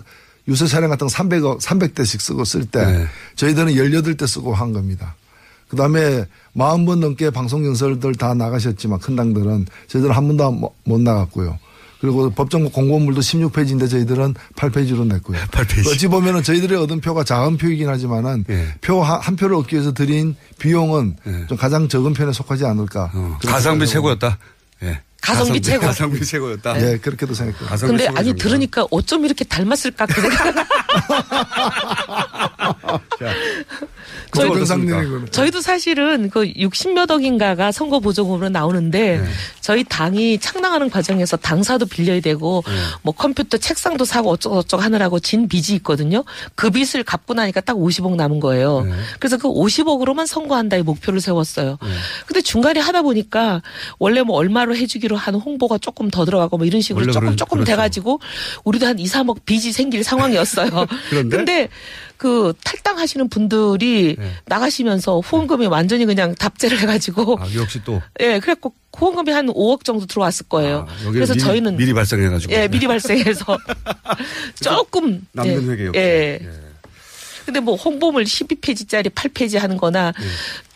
유세 차량 같은 거 300대씩 쓰고 쓸 때 저희들은 18대 쓰고 한 겁니다. 그다음에 40번 넘게 방송 연설들 다 나가셨지만 큰 당들은 저희들은 한 번도 못 나갔고요. 그리고 법정 공고문도 16페이지인데 저희들은 8페이지로 냈고요. 8페이지. 어찌 보면은 저희들이 얻은 표가 작은 표이긴 하지만은 표 한 표를 얻기 위해서 들인 비용은 좀 가장 적은 편에 속하지 않을까. 가성비 최고였다. 예. 가성비 최고. 가성비 최고였다. 네, 그렇게도 생각해요. 근데 아니 들으니까 어쩜 이렇게 닮았을까 그 생각. 저희도 사실은 그 60몇 억인가가 선거 보조금으로 나오는데 저희 당이 창당하는 과정에서 당사도 빌려야 되고 뭐 컴퓨터 책상도 사고 어쩌고저쩌고 하느라고 진 빚이 있거든요. 그 빚을 갚고 나니까 딱 50억 남은 거예요. 그래서 그 50억으로만 선거한다의 목표를 세웠어요. 근데 중간에 하다 보니까 원래 뭐 얼마로 해주기로 하는 홍보가 조금 더 들어가고 뭐 이런 식으로 조금 돼가지고 우리도 한 2, 3억 빚이 생길 상황이었어요. 근데 그 탈당하시는 분들이 나가시면서 후원금이 완전히 그냥 답제를 해가지고. 역시 또. 예, 그래갖고 후원금이 한 5억 정도 들어왔을 거예요. 그래서 저희는. 미리 발생해가지고. 예, 미리 발생해서 조금. 남는 회계 역시. 예. 근데 뭐 홍보물 12페이지짜리 8페이지 하는 거나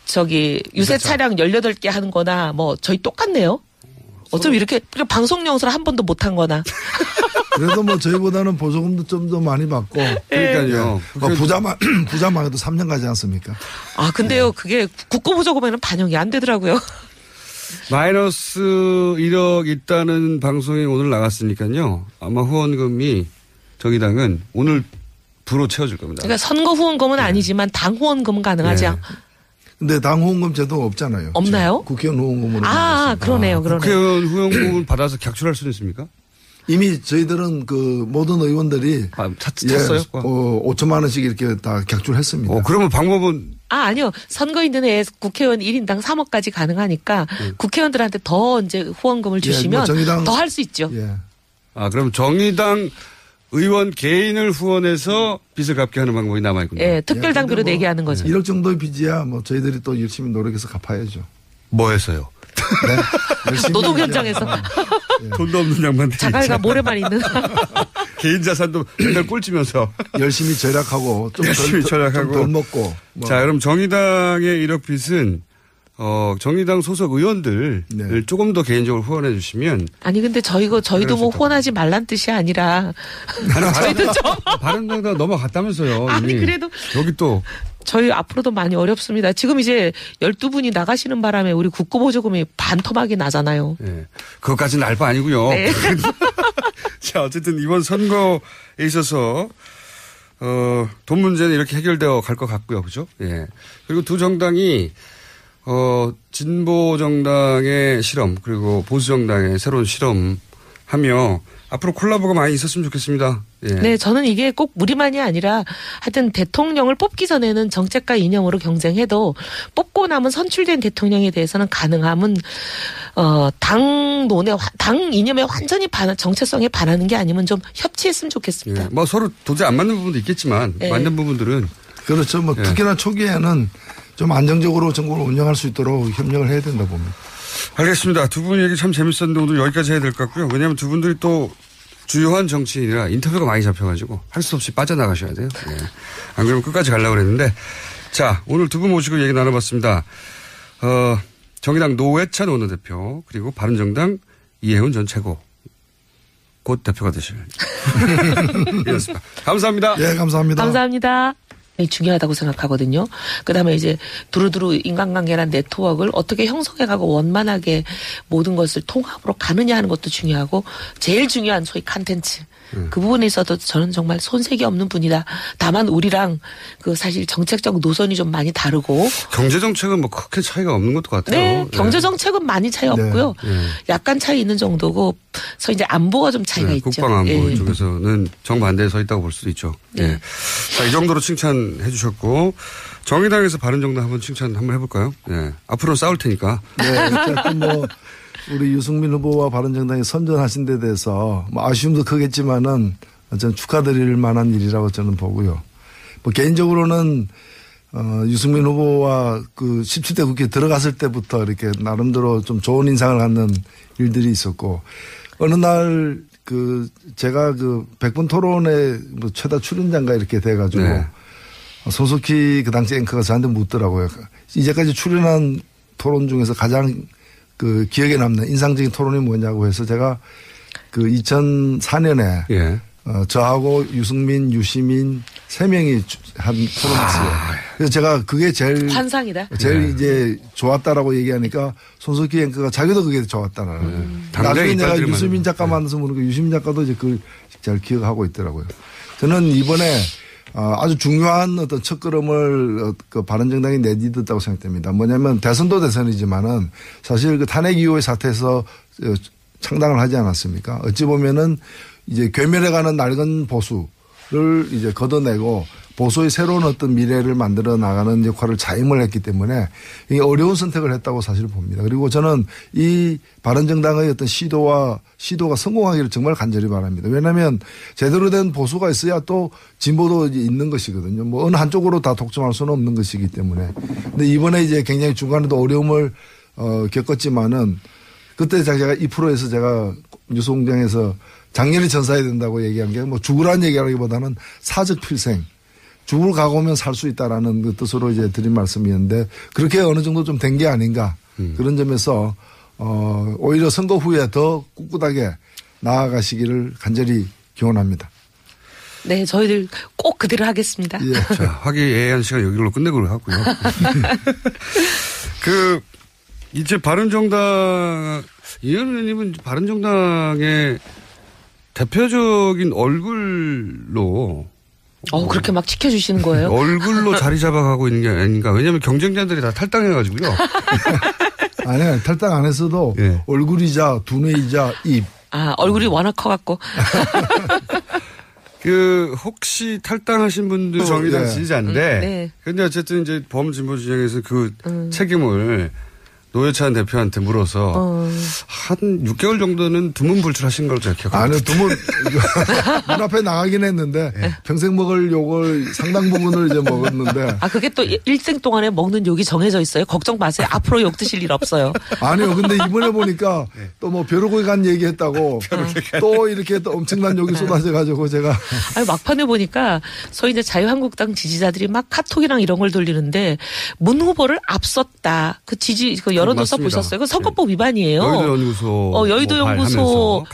저기 유세 차량 18개 하는 거나 뭐 저희 똑같네요. 어쩜 이렇게 방송 영상을 한 번도 못 한 거나. 그래도 뭐 저희보다는 보조금도 좀 더 많이 받고. 그러니까요. 부자만 해도 3년 가지 않습니까? 아, 근데요, 그게 국고보조금에는 반영이 안 되더라고요. 마이너스 1억 있다는 방송이 오늘 나갔으니까요. 아마 후원금이 정의당은 오늘 부로 채워줄 겁니다. 그러니까 선거 후원금은 아니지만 당 후원금은 가능하죠. 근데 당 후원금 제도가 없잖아요. 없나요? 국회의원 후원금으로. 그러네요. 국회의원 후원금을 받아서 객출할 수는 있습니까? 이미 저희들은 그 모든 의원들이 찼어요? 5천만 원씩 이렇게 다 객출했습니다. 그러면 방법은 아니요. 선거 있는 해에 국회의원 1인당 3억까지 가능하니까 국회의원들한테 더 이제 후원금을 주시면 뭐 더 할 수 있죠. 그럼 정의당 의원 개인을 후원해서 빚을 갚게 하는 방법이 남아있군요. 예, 특별당비로 내게 하는 거죠. 1억 정도의 빚이야 뭐 저희들이 또 열심히 노력해서 갚아야죠. 뭐 해서요? 네, 노동 현장에서. 돈도 없는 양반들. 자갈과 모래만 있는. 개인 자산도 맨날 꼴찌면서. 열심히 절약하고 좀 덜 먹고. 자, 그럼 정의당의 1억 빚은 정의당 소속 의원들을 조금 더 개인적으로 후원해 주시면. 아니 근데 저희도 뭐 후원하지 말란 뜻이 아니라. 저희도 바른정당 넘어갔다면서요. 아니 그래도 여기 또. 저희 앞으로도 많이 어렵습니다. 지금 이제 12분이 나가시는 바람에 우리 국고보조금이 반토막이 나잖아요. 네. 그것까지는 알 바 아니고요. 네. 자, 어쨌든 이번 선거에 있어서 돈 문제는 이렇게 해결되어 갈 것 같고요. 그죠? 예. 그리고 두 정당이 진보 정당의 실험 그리고 보수 정당의 새로운 실험하며 앞으로 콜라보가 많이 있었으면 좋겠습니다. 예. 네, 저는 이게 꼭 우리만이 아니라 하여튼 대통령을 뽑기 전에는 정책과 이념으로 경쟁해도 뽑고 나면 선출된 대통령에 대해서는 가능하면 당 이념에 완전히 정체성에 반하는 게 아니면 좀 협치했으면 좋겠습니다. 예. 뭐 서로 도저히 안 맞는 부분도 있겠지만 맞는 부분들은 그렇죠. 뭐 특히나 초기에는 좀 안정적으로 정권을 운영할 수 있도록 협력을 해야 된다 봅니다. 알겠습니다. 두 분 얘기 참 재밌었는데 오늘 여기까지 해야 될 것 같고요. 왜냐하면 두 분들이 또 주요한 정치인이라 인터뷰가 많이 잡혀가지고 할 수 없이 빠져나가셔야 돼요. 네. 안 그러면 끝까지 가려고 그랬는데 자 오늘 두 분 모시고 얘기 나눠봤습니다. 정의당 노회찬 원내대표 그리고 바른정당 이해훈 전 최고 곧 대표가 되실 이었습니다. 감사합니다. 네, 감사합니다. 감사합니다. 중요하다고 생각하거든요. 그다음에 이제 두루두루 인간관계나 네트워크를 어떻게 형성해가고 원만하게 모든 것을 통합으로 가느냐 하는 것도 중요하고 제일 중요한 소위 컨텐츠. 그 부분에 있어도 저는 정말 손색이 없는 분이다. 다만 우리랑 그 사실 정책적 노선이 좀 많이 다르고. 경제정책은 뭐 크게 차이가 없는 것도 같아요. 네. 경제정책은 많이 차이 없고요. 약간 차이 있는 정도고 그래서 이제 안보가 좀 차이가 있죠. 국방안보 쪽에서는 정반대에 서 있다고 볼 수도 있죠. 네. 자, 이 정도로 칭찬해 주셨고 정의당에서 바른정당 한번 칭찬 한번 해볼까요? 네. 앞으로 싸울 테니까. 네. 어쨌든 뭐 우리 유승민 후보와 바른정당이 선전하신 데 대해서 뭐 아쉬움도 크겠지만은 저는 축하드릴 만한 일이라고 저는 보고요. 뭐 개인적으로는 유승민 후보와 그 17대 국회에 들어갔을 때부터 이렇게 나름대로 좀 좋은 인상을 갖는 일들이 있었고 어느 날 그 제가 그 100분 토론에 뭐 최다 출연자인가 이렇게 돼가지고 네. 손석희 그 당시 앵커가 저한테 묻더라고요. 이제까지 출연한 토론 중에서 가장 그 기억에 남는 인상적인 토론이 뭐냐고 해서 제가 그 2004년에 예. 저하고 유승민, 유시민 3명이 한 토론했어요. 그래서 제가 그게 제일 환상이다. 제일 이제 좋았다라고 얘기하니까 손석희 앵커가 자기도 그게 좋았다는. 나중에 내가 유시민 작가 만나서 모르고 유시민 작가도 이제 그걸 잘 기억하고 있더라고요. 저는 이번에 아주 중요한 어떤 첫걸음을 그 바른정당이 내딛었다고 생각됩니다. 뭐냐면 대선도 대선이지만은 사실 그 탄핵 이후의 사태에서 창당을 하지 않았습니까? 어찌 보면은 이제 괴멸해가는 낡은 보수를 이제 걷어내고 보수의 새로운 어떤 미래를 만들어 나가는 역할을 자임을 했기 때문에 이게 어려운 선택을 했다고 사실 봅니다. 그리고 저는 이 바른정당의 어떤 시도가 성공하기를 정말 간절히 바랍니다. 왜냐하면 제대로 된 보수가 있어야 또 진보도 있는 것이거든요. 뭐 어느 한쪽으로 다 독점할 수는 없는 것이기 때문에. 근데 이번에 이제 굉장히 중간에도 어려움을 겪었지만은 그때 제가 2%에서 제가 뉴스공장에서 장렬히 전사해야 된다고 얘기한 게 뭐 죽으라는 얘기라기보다는 사적 필생. 죽을 각오면 살 수 있다라는 그 뜻으로 이제 드린 말씀이었는데 그렇게 어느 정도 좀 된 게 아닌가 그런 점에서 오히려 선거 후에 더 꿋꿋하게 나아가시기를 간절히 기원합니다. 네, 저희들 꼭 그대로 하겠습니다. 예. 자, 화기애애한 시간 여기로 끝내기로 하고요. 이제 바른정당 이현 의원님은 바른정당의 대표적인 얼굴로 그렇게 막 지켜주시는 거예요? 얼굴로 자리 잡아가고 있는 게 아닌가. 왜냐하면 경쟁자들이 다 탈당해가지고요. 아니요. 탈당 안 했어도 예. 얼굴이자 두뇌이자 입. 얼굴이 워낙 커갖고. 혹시 탈당하신 분들 정의당 지지자인데. 네. 근데 어쨌든 이제 범진보 진영에서 그 책임을 노회찬 대표한테 물어서 한 6개월 정도는 두문불출하신 걸로 제가 기억합니다. 아니, 두문 문 앞에 나가긴 했는데 네. 평생 먹을 욕을 상당 부분을 이제 먹었는데. 그게 또 일생 동안에 먹는 욕이 정해져 있어요? 걱정 마세요. 앞으로 욕 드실 일 없어요. 아니요. 근데 이번에 보니까 또 뭐 벼룩을 간 얘기했다고 또 이렇게 또 엄청난 욕이 쏟아져가지고 제가. 막판에 보니까 소위 이제 자유한국당 지지자들이 막 카톡이랑 이런 걸 돌리는데 문 후보를 앞섰다. 그 여론조사 보셨어요? 그 선거법 위반이에요. 여의도연구소. 여의도연구소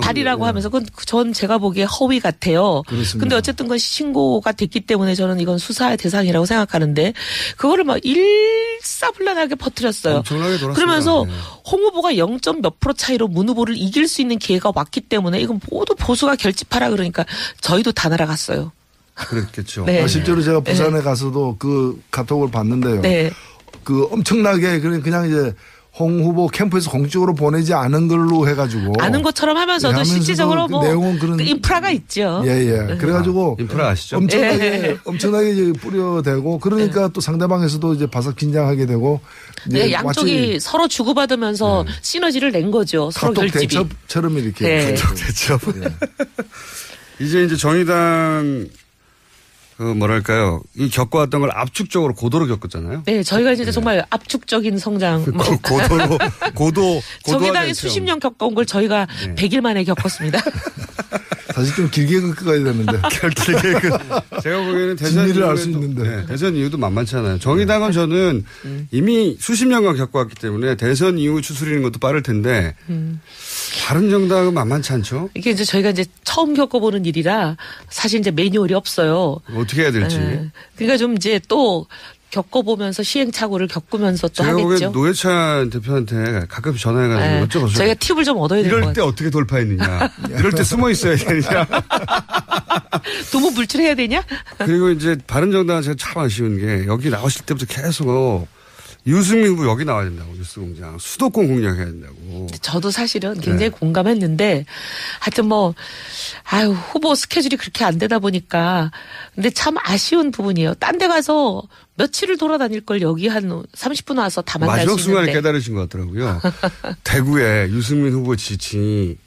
발이라고 하면서 그건 제가 보기에 허위 같아요. 그런데 어쨌든 그건 신고가 됐기 때문에 저는 이건 수사의 대상이라고 생각하는데 그거를 막 일사불란하게 퍼뜨렸어요. 엄청나게 돌았습니다. 그러면서 홍 후보가 0몇 % 차이로 문 후보를 이길 수 있는 기회가 왔기 때문에 이건 모두 보수가 결집하라 그러니까 저희도 다 날아갔어요. 그랬겠죠. 네. 실제로 제가 부산에 가서도 그 카톡을 봤는데요. 네. 그 엄청나게 그냥 이제 홍 후보 캠프에서 공식적으로 보내지 않은 걸로 해가지고 아는 것처럼 하면서도 실질적으로 그 내용은 그런 그 인프라가 있죠. 예. 그래가지고 인프라 아시죠? 엄청나게 이제 뿌려대고 그러니까 또 상대방에서도 이제 바삭 긴장하게 되고 네, 양쪽이 서로 주고받으면서 시너지를 낸 거죠. 서로 결집이. 대첩처럼 이렇게. 카톡 대첩. 이제 정의당 이 겪어왔던 걸 압축적으로 고도로 겪었잖아요. 네, 저희가 이제 정말 압축적인 성장. 고도. 정의당이 수십 년 겪어온 걸 저희가 100일 만에 겪었습니다. 사실 좀 길게 긁어야 되는데. 길게 제가 보기에는 대선 알 수 있는데. 네, 대선 이유도 만만치 않아요. 정의당은 저는 이미 수십 년간 겪어왔기 때문에 대선 이후 추스리는 것도 빠를 텐데 바른정당은 만만치 않죠. 이게 이제 저희가 이제 처음 겪어보는 일이라 사실 이제 매뉴얼이 없어요. 어떻게 해야 될지. 네. 그러니까 좀 이제 또 겪어보면서 시행착오를 겪으면서 또 제가 하겠죠. 보기엔 노회찬 대표한테 가끔 전화해가지고 여쭤보세요. 저희가 팁을 좀 얻어야 될 것 같아요. 이럴 때 어떻게 돌파했느냐. 이럴 때 숨어 있어야 되느냐. 도무 불출해야 되냐? 그리고 이제 바른정당은 제가 참 아쉬운 게 여기 나오실 때부터 계속 유승민 후보 여기 나와야 된다고 뉴스공장 수도권 공략해야 된다고. 저도 사실은 굉장히 공감했는데 하여튼 뭐 후보 스케줄이 그렇게 안 되다 보니까 근데 참 아쉬운 부분이에요. 딴 데 가서 며칠을 돌아다닐 걸 여기 한 30분 와서 다 만날 수 있는데. 마지막 순간에 깨달으신 것 같더라고요. 대구에 유승민 후보 지지층이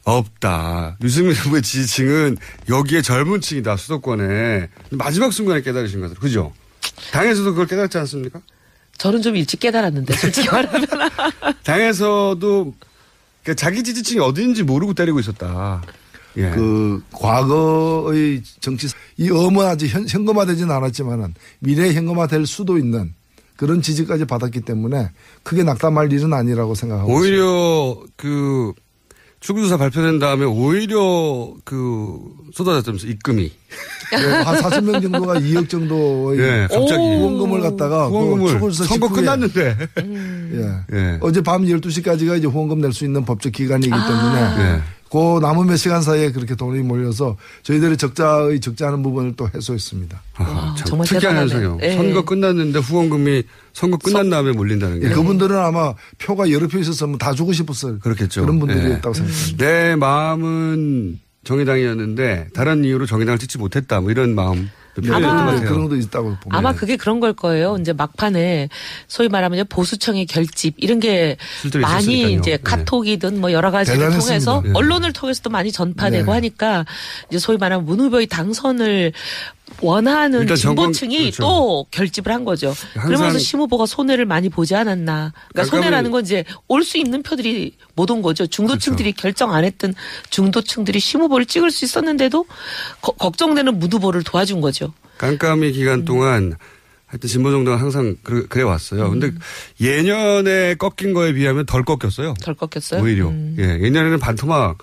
없다. 유승민 후보의 지지층은 여기에 젊은 층이다. 수도권에. 마지막 순간에 깨달으신 것 같아요. 그죠? 당에서도 그걸 깨달지 않습니까? 저는 좀 일찍 깨달았는데 솔직히 말하면. 당에서도 자기 지지층이 어디인지 모르고 때리고 있었다. 예. 과거의 정치, 이 엄은 아직 현금화되지는 않았지만은 미래에 현금화될 수도 있는 그런 지지까지 받았기 때문에 크게 낙담할 일은 아니라고 생각하고 오히려 있습니다. 출구조사 발표된 다음에 오히려 쏟아졌다면서 입금이. 네, 한 40명 정도가 2억 정도의 네, 갑자기 후원금을 갖다가 출구조사 선거 끝났는데. 예. 어제 밤 12시까지가 이제 후원금 낼 수 있는 법적 기간이기 때문에 그 남은 몇 시간 사이에 그렇게 돈이 몰려서 저희들이 적자하는 부분을 또 해소했습니다. 정말 특이한 현상이요. 네. 선거 끝났는데 후원금이 선거 끝난 다음에 몰린다는 게. 그분들은 아마 표가 여러 표 있었으면 다 주고 싶었어요. 그렇겠죠. 그런 분들이었다고 생각합니다. 내 마음은 정의당이었는데 다른 이유로 정의당을 찍지 못했다. 뭐 이런 마음. 아마 그런 것도 있다고 봅니다. 아마 그게 그런 걸 거예요. 이제 막판에 소위 말하면 보수청의 결집 이런 게 많이 있으니까요. 이제 카톡이든 뭐 여러 가지를 통해서 언론을 통해서도 많이 전파되고 하니까 이제 소위 말하면 문 후보의 당선을 원하는 진보층이 또 결집을 한 거죠. 그러면서 심 후보가 손해를 많이 보지 않았나. 그러니까 손해라는 건 이제 올 수 있는 표들이 못 온 거죠. 중도층들이 결정 안 했던 중도층들이 심 후보를 찍을 수 있었는데도 걱정되는 문 후보를 도와준 거죠. 깜깜이 기간 동안 하여튼 진보정당은 항상 그래 왔어요. 근데 예년에 꺾인 거에 비하면 덜 꺾였어요. 덜 꺾였어요? 오히려. 예. 예년에는 반토막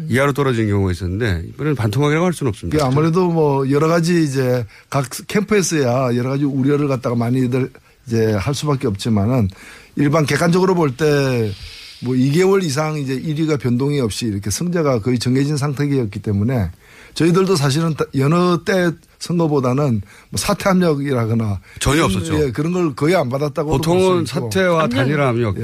이하로 떨어진 경우가 있었는데 이번에는 반토막이라고 할 수는 없습니다. 아무래도 뭐 여러 가지 이제 각 캠프에서야 여러 가지 우려를 갖다가 많이들 이제 할 수밖에 없지만은 일반 객관적으로 볼 때 뭐 2개월 이상 이제 1위가 변동이 없이 이렇게 성자가 거의 정해진 상태였기 때문에 저희들도 사실은 여느 때 선거보다는 뭐 사퇴 압력이라거나 전혀 없었죠. 예, 그런 걸 거의 안 받았다고. 보통은 사퇴와 단일화 압력.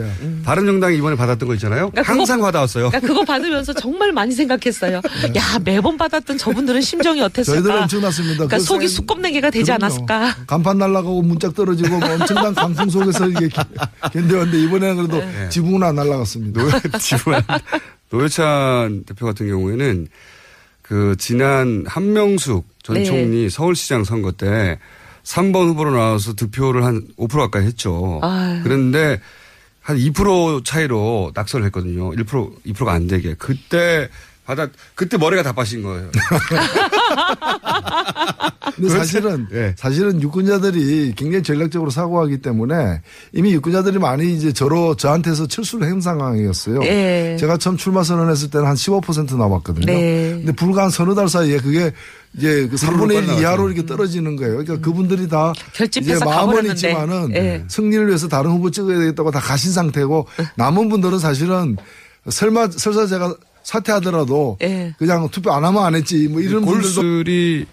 바른정당이 이번에 받았던 거 있잖아요. 그러니까 항상 받아왔어요. 그러니까 그거 받으면서 정말 많이 생각했어요. 야, 매번 받았던 저분들은 심정이 어땠을까. 저희들은 엄청났습니다. 그러니까 속이 수껍내기가 되지 않았을까. 간판 날아가고 문짝 떨어지고 뭐 엄청난 강풍 속에서 이게 견뎌왔는데 이번에는 그래도 지붕은 안 날아갔습니다. 노회찬 대표 같은 경우에는 지난 한명숙 전 총리 서울시장 선거 때 3번 후보로 나와서 득표를 한 5% 가까이 했죠. 그런데 한 2% 차이로 낙선을 했거든요. 2%가 안 되게. 그때 머리가 다 빠진 거예요. 근데 사실은 유권자들이 굉장히 전략적으로 사고하기 때문에 이미 유권자들이 많이 이제 저한테서 철수를 한 상황이었어요. 제가 처음 출마 선언했을 때는 한 15% 나왔거든요. 근데 불과 한 서너 달 사이에 그게 이제 3분의 1 이하로 이렇게 떨어지는 거예요. 그러니까 그분들이 다 이제 마음은 있지만은 승리를 위해서 다른 후보 찍어야 되겠다고 다 가신 상태고 남은 분들은 사실은 설사 제가 사퇴하더라도 그냥 투표 안 하면 안 했지 뭐 이런 골수들이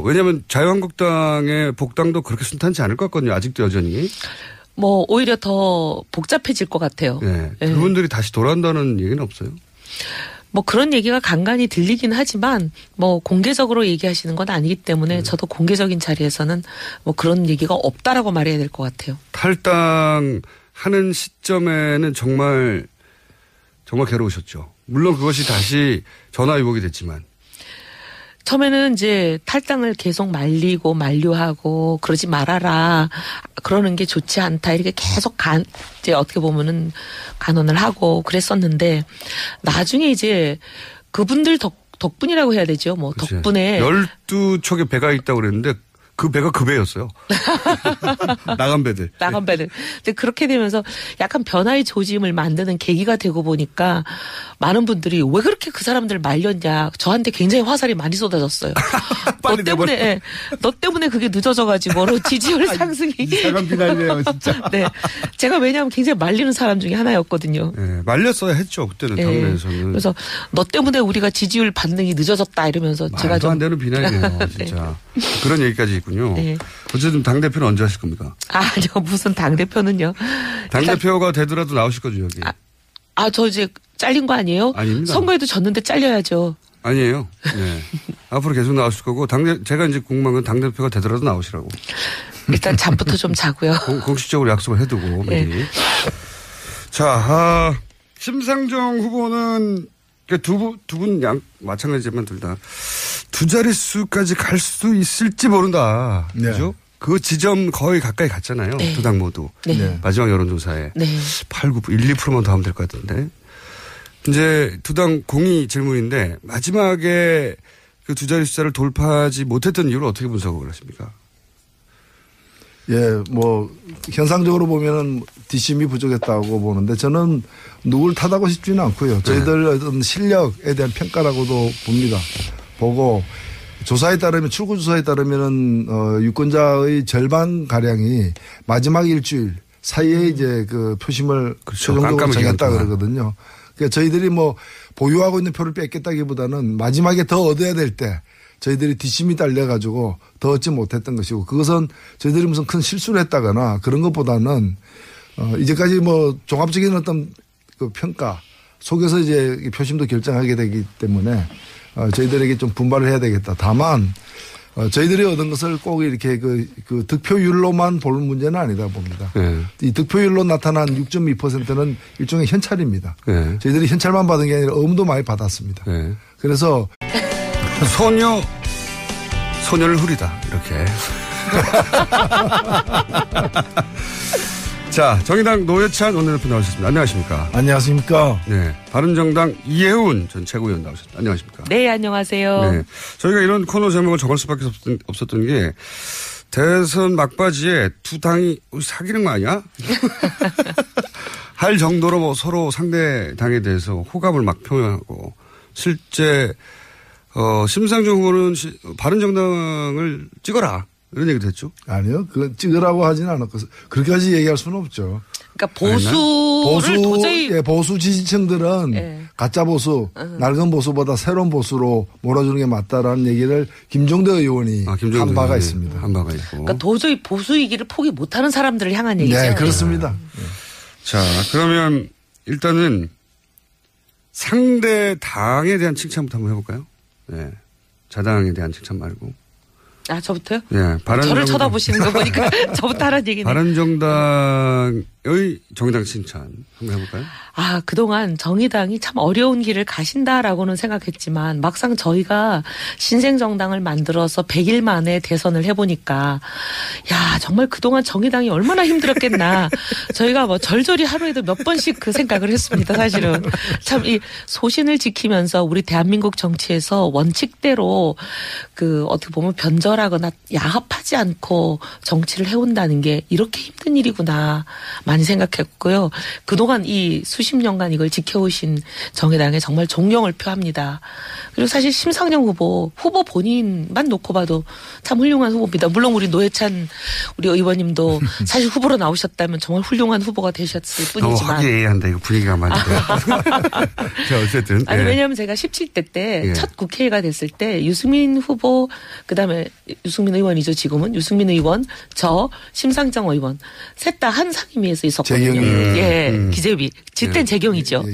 왜냐하면 자유한국당의 복당도 그렇게 순탄치 않을 것 같거든요. 아직도 여전히. 뭐 오히려 더 복잡해질 것 같아요. 그분들이 다시 돌아온다는 얘기는 없어요. 뭐 그런 얘기가 간간히 들리긴 하지만 뭐 공개적으로 얘기하시는 건 아니기 때문에 저도 공개적인 자리에서는 뭐 그런 얘기가 없다라고 말해야 될 것 같아요. 탈당하는 시점에는 정말 괴로우셨죠. 물론 그것이 다시 전화위복이 됐지만. 처음에는 이제 탈당을 계속 말리고 만류하고 그러지 말아라. 그러는 게 좋지 않다. 이렇게 계속 이제 어떻게 보면은 간언을 하고 그랬었는데 나중에 이제 그분들 덕분이라고 해야 되죠. 뭐 그치. 덕분에 12척의 배가 있다고 그랬는데 그 배가 그 배였어요. 나간 배들. 나간 배들. 근데 그렇게 되면서 약간 변화의 조짐을 만드는 계기가 되고 보니까 많은 분들이 왜 그렇게 그 사람들 말렸냐. 저한테 굉장히 화살이 많이 쏟아졌어요. 너 때문에 그게 늦어져가지고 지지율 상승이. 이상한 비난이네요, 진짜. 네. 제가 왜냐하면 굉장히 말리는 사람 중에 하나였거든요. 네, 말렸어야 했죠. 그때는 당내에서는. 그래서 너 때문에 우리가 지지율 반등이 늦어졌다 이러면서 제가 좀. 말도 안 되는 비난이네요. 진짜. 네. 그런 얘기까지 있군요. 네. 어쨌든 당대표는 언제 하실 겁니까? 아니요. 무슨 당대표는요. 당대표가 되더라도 나오실 거죠, 여기. 저 이제 잘린 거 아니에요? 아닙니다. 선거에도 졌는데 잘려야죠. 아니에요. 네. 앞으로 계속 나오실 거고 제가 이제 궁금한 건 당대표가 되더라도 나오시라고. 일단 잠부터 좀 자고요. 공식적으로 약속을 해두고 미리. 네. 자, 심상정 후보는 두 분 마찬가지지만 둘 다 두 자릿수까지 갈 수 있을지 모른다. 네. 그죠? 그 지점 거의 가까이 갔잖아요. 네. 두 당 모두. 네. 마지막 여론조사에. 네. 8, 9, 1, 2%만 더 하면 될 것 같은데. 이제 두 당 공이 질문인데 마지막에 그 두 자리 숫자를 돌파하지 못했던 이유를 어떻게 분석을 하십니까? 예, 뭐 현상적으로 보면은 뒷심이 부족했다고 보는데 저는 누굴 탓하고 싶지는 않고요. 저희들 어떤 실력에 대한 평가라고도 봅니다. 보고 조사에 따르면 출구 조사에 따르면은 유권자의 절반 가량이 마지막 일주일 사이에 이제 그 표심을 최종적으로 정했다 그러거든요. 그러니까 저희들이 뭐 보유하고 있는 표를 뺏겠다기보다는 마지막에 더 얻어야 될 때 저희들이 뒷심이 딸려가지고 더 얻지 못했던 것이고 그것은 저희들이 무슨 큰 실수를 했다거나 그런 것보다는 이제까지 뭐 종합적인 어떤 그 평가 속에서 이제 표심도 결정하게 되기 때문에 저희들에게 좀 분발을 해야 되겠다. 다만 저희들이 얻은 것을 꼭 이렇게 그 득표율로만 볼 문제는 아니다 봅니다. 네. 이 득표율로 나타난 6.2%는 일종의 현찰입니다. 네. 저희들이 현찰만 받은 게 아니라 어음도 많이 받았습니다. 네. 그래서 소녀를 후리다 이렇게. 자, 정의당 노회찬 원내대표 나오셨습니다. 안녕하십니까? 안녕하십니까? 네, 바른정당 이혜훈 전 최고위원 나오셨습니다. 안녕하십니까? 네, 안녕하세요. 네, 저희가 이런 코너 제목을 정할 수밖에 없었던 게 대선 막바지에 두 당이 사귀는 거 아니야? 할 정도로 뭐 서로 상대 당에 대해서 호감을 막 표명하고 실제 심상정 후보는 바른정당을 찍어라. 이런 얘기도 했죠? 아니요. 그건 찍으라고 하지는 않았고 그렇게까지 얘기할 수는 없죠. 그러니까 보수 지지층들은 가짜 보수, 낡은 보수보다 새로운 보수로 몰아주는 게 맞다라는 얘기를 김종대 의원이 한 바가 있습니다. 한 바가 있고. 그러니까 도저히 보수이기를 포기 못하는 사람들을 향한 얘기죠. 네, 그렇습니다. 네. 자, 그러면 일단은 상대 당에 대한 칭찬부터 한번 해볼까요? 네, 자당에 대한 칭찬 말고. 저부터요? 네. 저를 쳐다보시는 거 보니까 저부터 하라는 얘기네. 바른정당의 정의당 칭찬 한번 해볼까요? 그동안 정의당이 참 어려운 길을 가신다라고는 생각했지만 막상 저희가 신생정당을 만들어서 100일 만에 대선을 해보니까 정말 그동안 정의당이 얼마나 힘들었겠나. 저희가 뭐 절절히 하루에도 몇 번씩 그 생각을 했습니다. 사실은. 참 이 소신을 지키면서 우리 대한민국 정치에서 원칙대로 어떻게 보면 변절하거나 야합하지 않고 정치를 해온다는 게 이렇게 힘든 일이구나 많이 생각했고요. 그동안 이 수십 년간 이걸 지켜오신 정의당에 정말 존경을 표합니다. 그리고 사실 심상정 후보 본인만 놓고 봐도 참 훌륭한 후보입니다. 물론 우리 노회찬 우리 의원님도 사실 후보로 나오셨다면 정말 훌륭한 후보가 되셨을 뿐이지만. 화기애애한다. 이거 분위기가 많이 돼요. 자, 어쨌든. 아니 왜냐하면 제가 17대 때 첫 국회의가 됐을 때 유승민 후보 그다음에 유승민 의원이죠. 지금은 유승민 의원 심상정 의원 셋 다 한 상임위에서 있었거든요. 기재위. 그땐 재경이죠.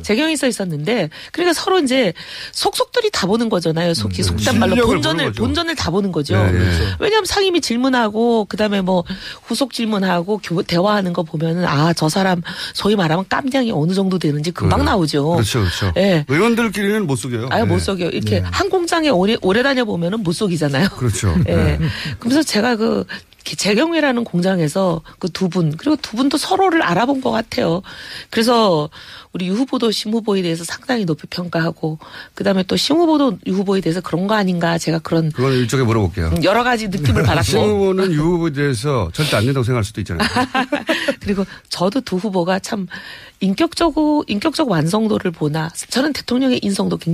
재경이 써 있었는데 그러니까 서로 이제 속속들이 다 보는 거잖아요. 속단 말로 본전을 다 보는 거죠. 왜냐하면 상임위 질문하고 그다음에 뭐 후속 질문하고 대화하는 거 보면은 저 사람 소위 말하면 깜냥이 어느 정도 되는지 금방 나오죠. 그렇죠. 네. 의원들끼리는 못 속여요. 못 속여요. 이렇게 한 공장에 오래 다녀 보면은 못 속이잖아요. 그렇죠. 그래서 제가 재경회라는 공장에서 그 두 분, 그리고 두 분도 서로를 알아본 것 같아요. 그래서 우리 유 후보도 심 후보에 대해서 상당히 높이 평가하고, 그 다음에 또 심 후보도 유 후보에 대해서 그런 거 아닌가, 제가 그건 일종에 물어볼게요. 여러 가지 느낌을 받았고. 심 후보는 유 후보에 대해서 절대 안 된다고 생각할 수도 있잖아요. 그리고 저도 두 후보가 참 인격적 완성도를 보나, 저는 대통령의 인성도 굉장히